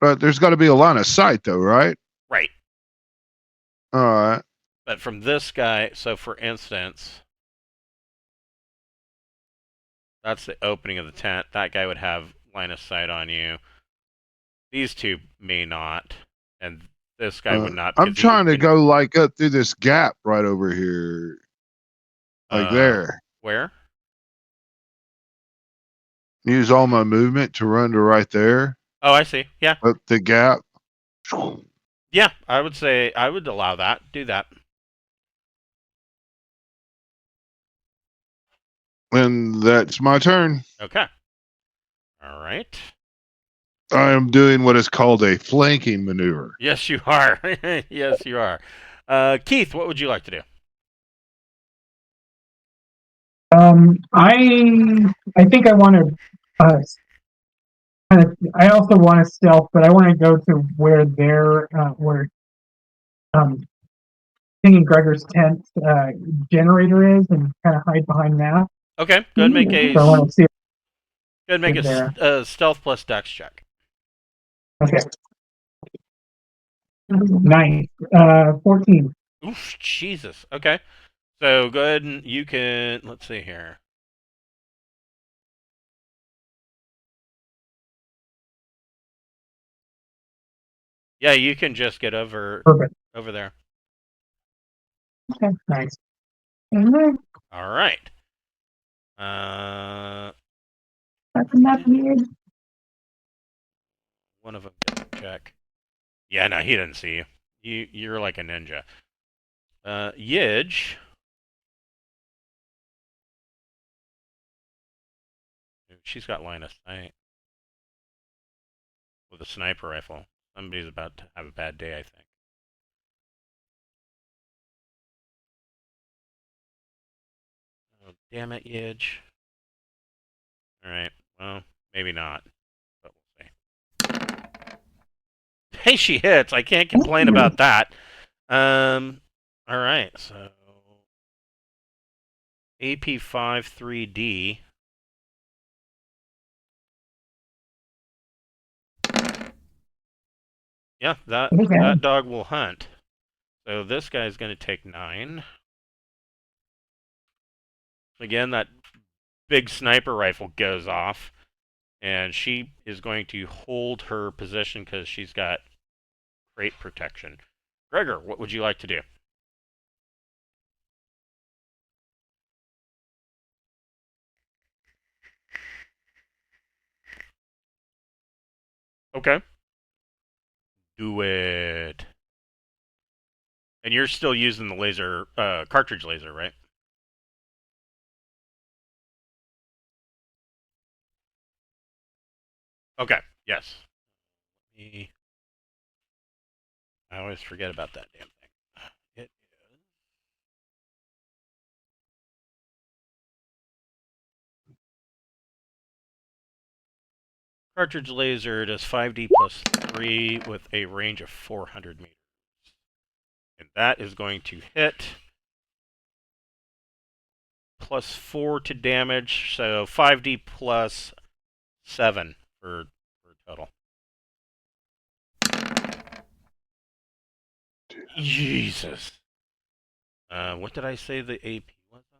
But there's got to be a line of sight, though, right? Right. All right. But from this guy, so for instance, that's the opening of the tent. That guy would have line of sight on you. These two may not, and this guy would not. I'm trying to go like up through this gap right over here, like there. Where? Use all my movement to run to right there. Oh, I see. Yeah. Up the gap. Yeah, I would say I would allow that. Do that. And that's my turn. Okay. All right. I am doing what is called a flanking maneuver. Yes, you are. Yes, you are. Keith, what would you like to do? I think I want to. I also want to stealth, but I want to go to where where um King and Gregor's tent generator is, and kind of hide behind that. Okay, go ahead and make So I want to see if go ahead and make it's there. a stealth plus dex check. Okay. Nice. 14. Oof, Jesus. Okay. So go ahead and you can, let's see here. Yeah, you can just get Perfect. over there. Okay. Nice. All right. Uh, one of them didn't check. Yeah, no, he didn't see you. You're like a ninja. Ydj. She's got line of sight with a sniper rifle. Somebody's about to have a bad day, I think. Oh, damn it, Ydj. Alright, well, maybe not. But we'll see. Hey, she hits. I can't complain about that. Alright, so AP5 3D. Yeah, that dog will hunt. So this guy's going to take 9. Again, that big sniper rifle goes off, and she is going to hold her position because she's got great protection. Gregor, what would you like to do? Okay. Do it. And you're still using the laser, cartridge laser, right? Okay, yes. I always forget about that damn thing. It is... Cartridge laser does 5D plus 3 with a range of 400 meters. And that is going to hit plus 4 to damage, so 5D plus 7 for total. Jesus. What did I say the AP was on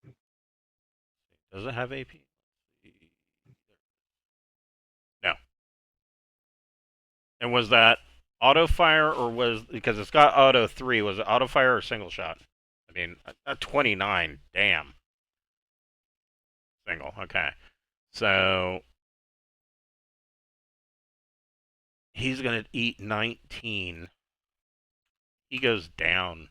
that? Does it have AP? No. And was that auto fire or was, because it's got auto 3, was it auto fire or single shot? I mean, 29, damn. Single, okay. So he's going to eat 19. He goes down.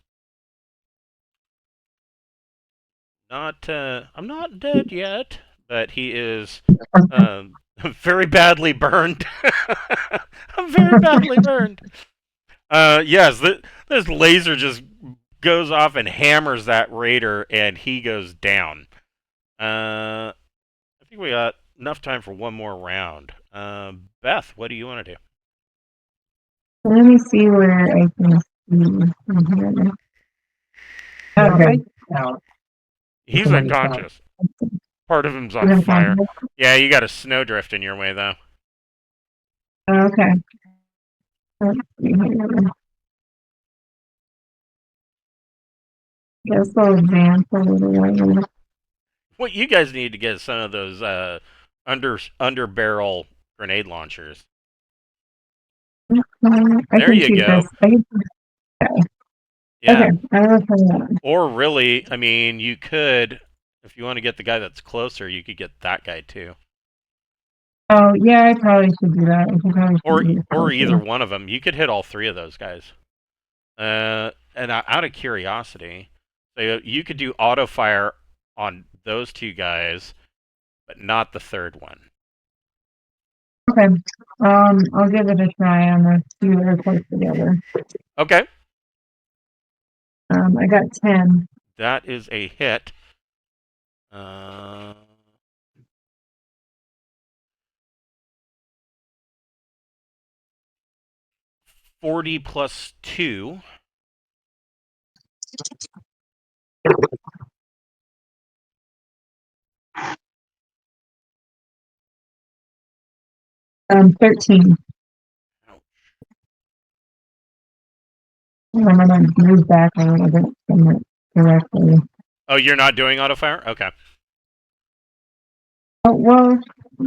I'm not dead yet, but he is very badly burned. I'm very badly burned. Yes, this laser just goes off and hammers that raider, and he goes down. I think we got enough time for one more round. Beth, what do you want to do? Let me see where I can see from here. Okay. He's unconscious. Part of him's on fire. Yeah, you got a snowdrift in your way, though. Okay. Let's see here. Guess I'll advance a little way. What you guys need to get is some of those under barrel grenade launchers. There you go. Yeah. Okay. Or really, I mean, you could, if you want to get the guy that's closer, you could get that guy too. Oh yeah, I probably should do that. Or either one of them. You could hit all 3 of those guys. And out of curiosity, so you could do auto fire on those 2 guys, but not the 3rd one. Okay. I'll give it a try on the 2 that are close together. Okay. I got 10. that is a hit. 40 plus 2. 13. I'm gonna move back a little bit from it directly. Oh, you're not doing auto fire? Okay. Oh well,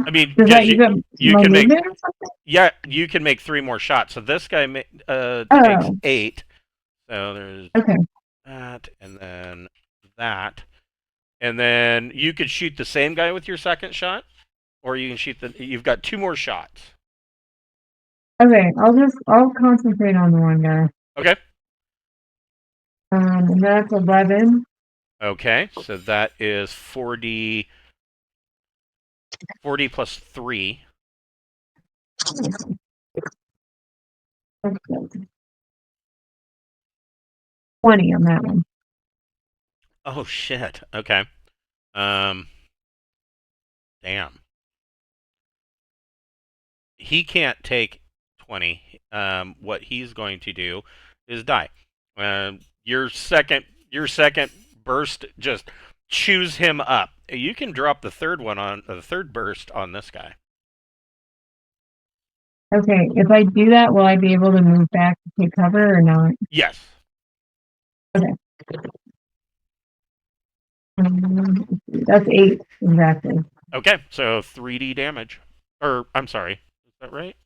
I mean, does that because use up you my can make movement or something? you can make 3 more shots. So this guy takes Oh, 8. So there's okay. that, and then you could shoot the same guy with your second shot, or you can shoot you've got 2 more shots. Okay, I'll concentrate on the one guy. Okay. And that's 11. Okay, so that is 40 plus 3. That's good. 20 on that one. Oh shit. Okay. Damn. He can't take 20. What he's going to do is die. Your second burst just chews him up. You can drop the third burst on this guy. Okay, if I do that, will I be able to move back to take cover or not? Yes. That's 8 exactly. Okay, so 3d damage. Or I'm sorry, is that right?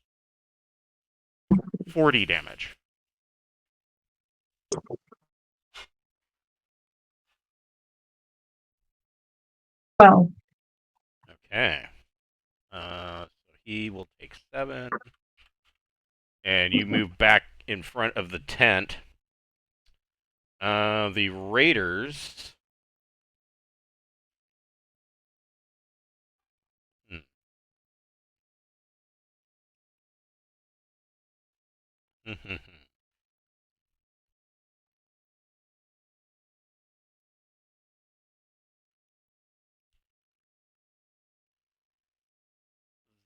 40 damage. Well, Okay. So he will take 7. And you move back in front of the tent. The raiders.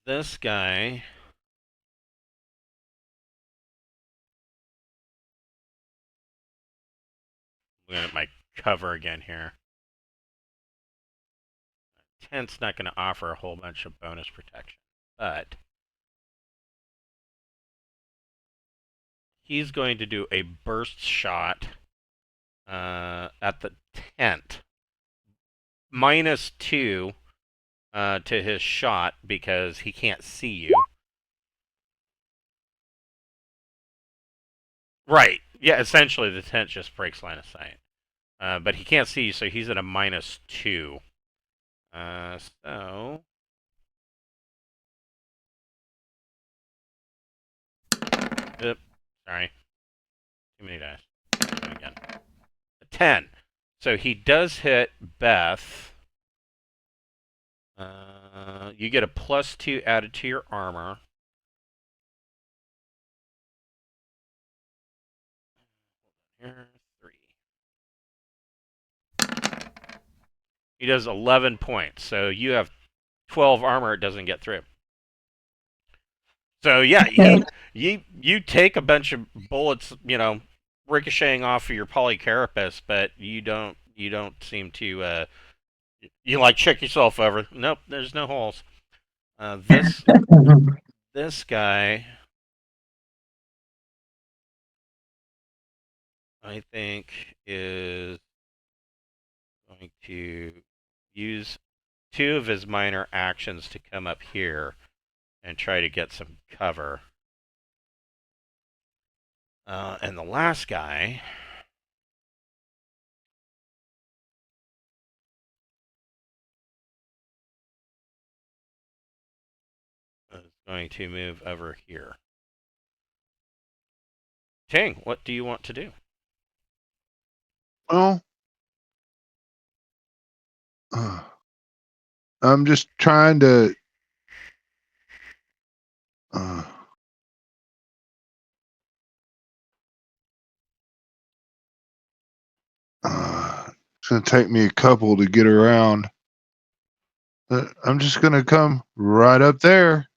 This guy. I'm looking at my cover again here. Tent's not going to offer a whole bunch of bonus protection, but he's going to do a burst shot at the tent. -2 to his shot because he can't see you. Right. Yeah, essentially the tent just breaks line of sight. But he can't see you, so he's at a -2. So... Yep. Sorry. Too many dice. Again. A 10. So he does hit Beth. You get a +2 added to your armor. Here, 3. He does 11 points. So you have 12 armor. It doesn't get through. So yeah, you take a bunch of bullets, ricocheting off of your polycarapace, but you don't seem to you like check yourself over. Nope, there's no holes. This guy, I think, is going to use 2 of his minor actions to come up here and try to get some cover. And the last guy is going to move over here. Ting, what do you want to do? Well, I'm just trying to. gonna take me a couple to get around. I'm just gonna come right up there.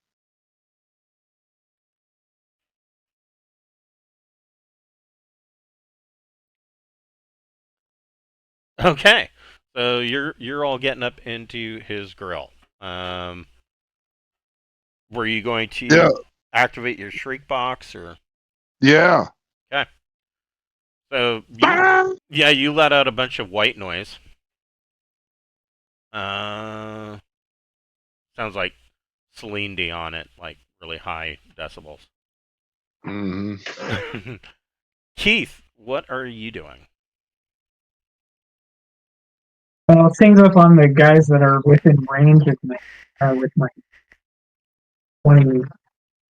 Okay, so you're all getting up into his grill. Were you going Yeah, to activate your shriek box or? yeah. Okay, so you let out a bunch of white noise. Sounds like Celine Dion at like really high decibels. hmm Keith, what are you doing? Things up on the guys that are within range of me, with my 20.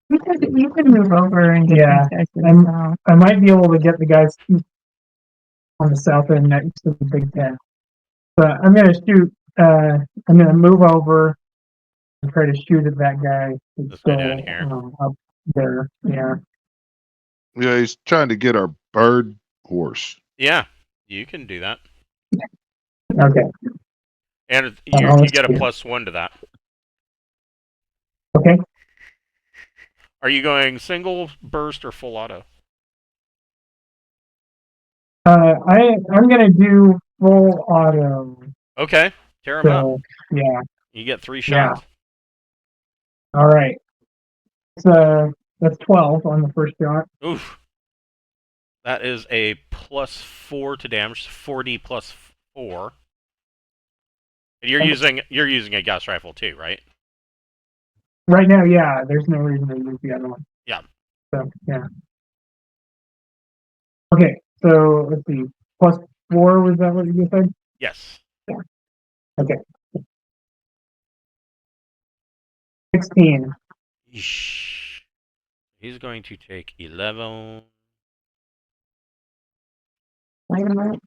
You could move over and get Yeah, these guys to I'm- the south. I might be able to get the guys on the south end next to the big tent. But I'm gonna shoot. I'm gonna move over and try to shoot at that guy who's This guy down still here. up there. Yeah. Yeah, he's trying to get our bird horse. Yeah, you can do that, Okay. and I'll you get a shoot. +1 to that. Okay. Are you going single burst or full auto? I'm gonna do full auto. Okay, tear him up. So yeah. You get 3 Yeah. shots. All right. So that's 12 on the first shot. Oof. That is a +4 to damage. 4d plus 4. And you're using a Gauss rifle too, right? Right now, yeah. There's no reason to use the other one. Yeah. So yeah. Okay. So let's see. +4, was that what you said? Yes. Okay. 16. Yeesh. He's going to take 11. Light them up.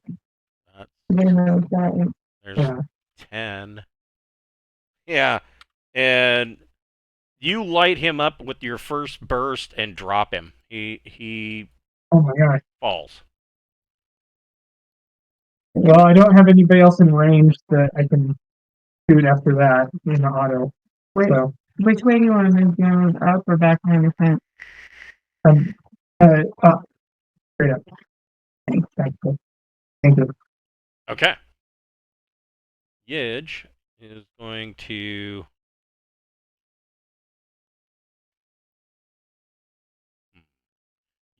That's, Get him out of that. there's Yeah. 10. Yeah. And you light him up with your first burst and drop him. He Oh my gosh. falls. Well, I don't have anybody else in range that I can shoot after that in the auto. Wait, So which way do you want to move down? Up or back behind the fence? up. Straight up. Thanks. That's good. Thank you. Okay. Ydj is going to...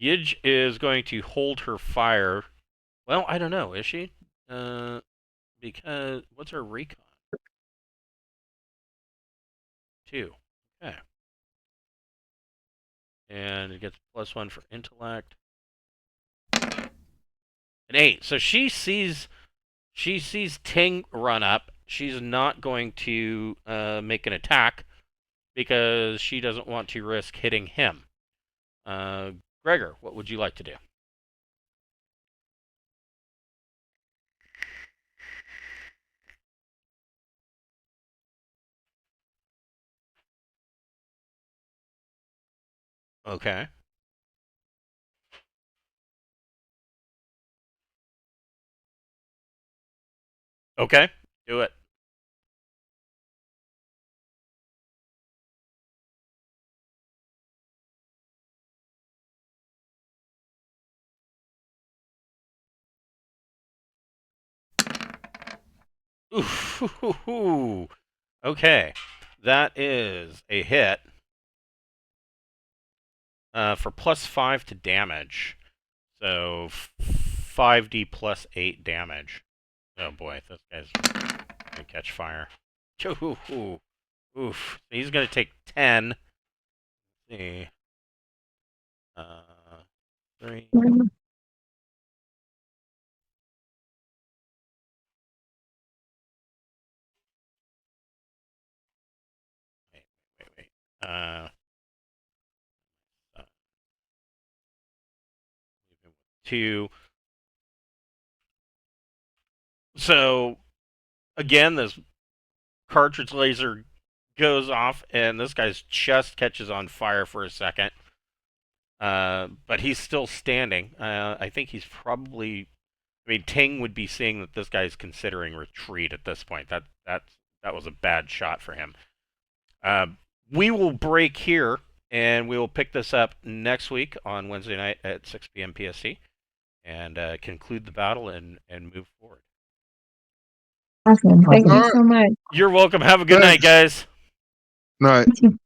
Ydj is going to hold her fire. Well, I don't know. Is she? Because... What's her recon? 2. Okay. And it gets +1 for intellect. An 8. So she sees Ting run up. She's not going to make an attack because she doesn't want to risk hitting him. Gregor, what would you like to do? Okay. Okay. Do it. Ooh. Okay. That is a hit. For +5 to damage. So 5d plus 8 damage. Oh boy, this guy's gonna catch fire. Ooh. Oof. He's gonna take 10. Let's see. 3. Wait. 2. So again, this cartridge laser goes off, and this guy's chest catches on fire for a second. But he's still standing. I think he's probably I mean, Ting would be seeing that this guy's considering retreat at this point. That was a bad shot for him. We will break here, and we will pick this up next week on Wednesday night at 6 p.m. PST, and conclude the battle and move forward. Awesome. Thank All you right. so much. You're welcome. Have a good night, Thanks. guys. Night. Thank you.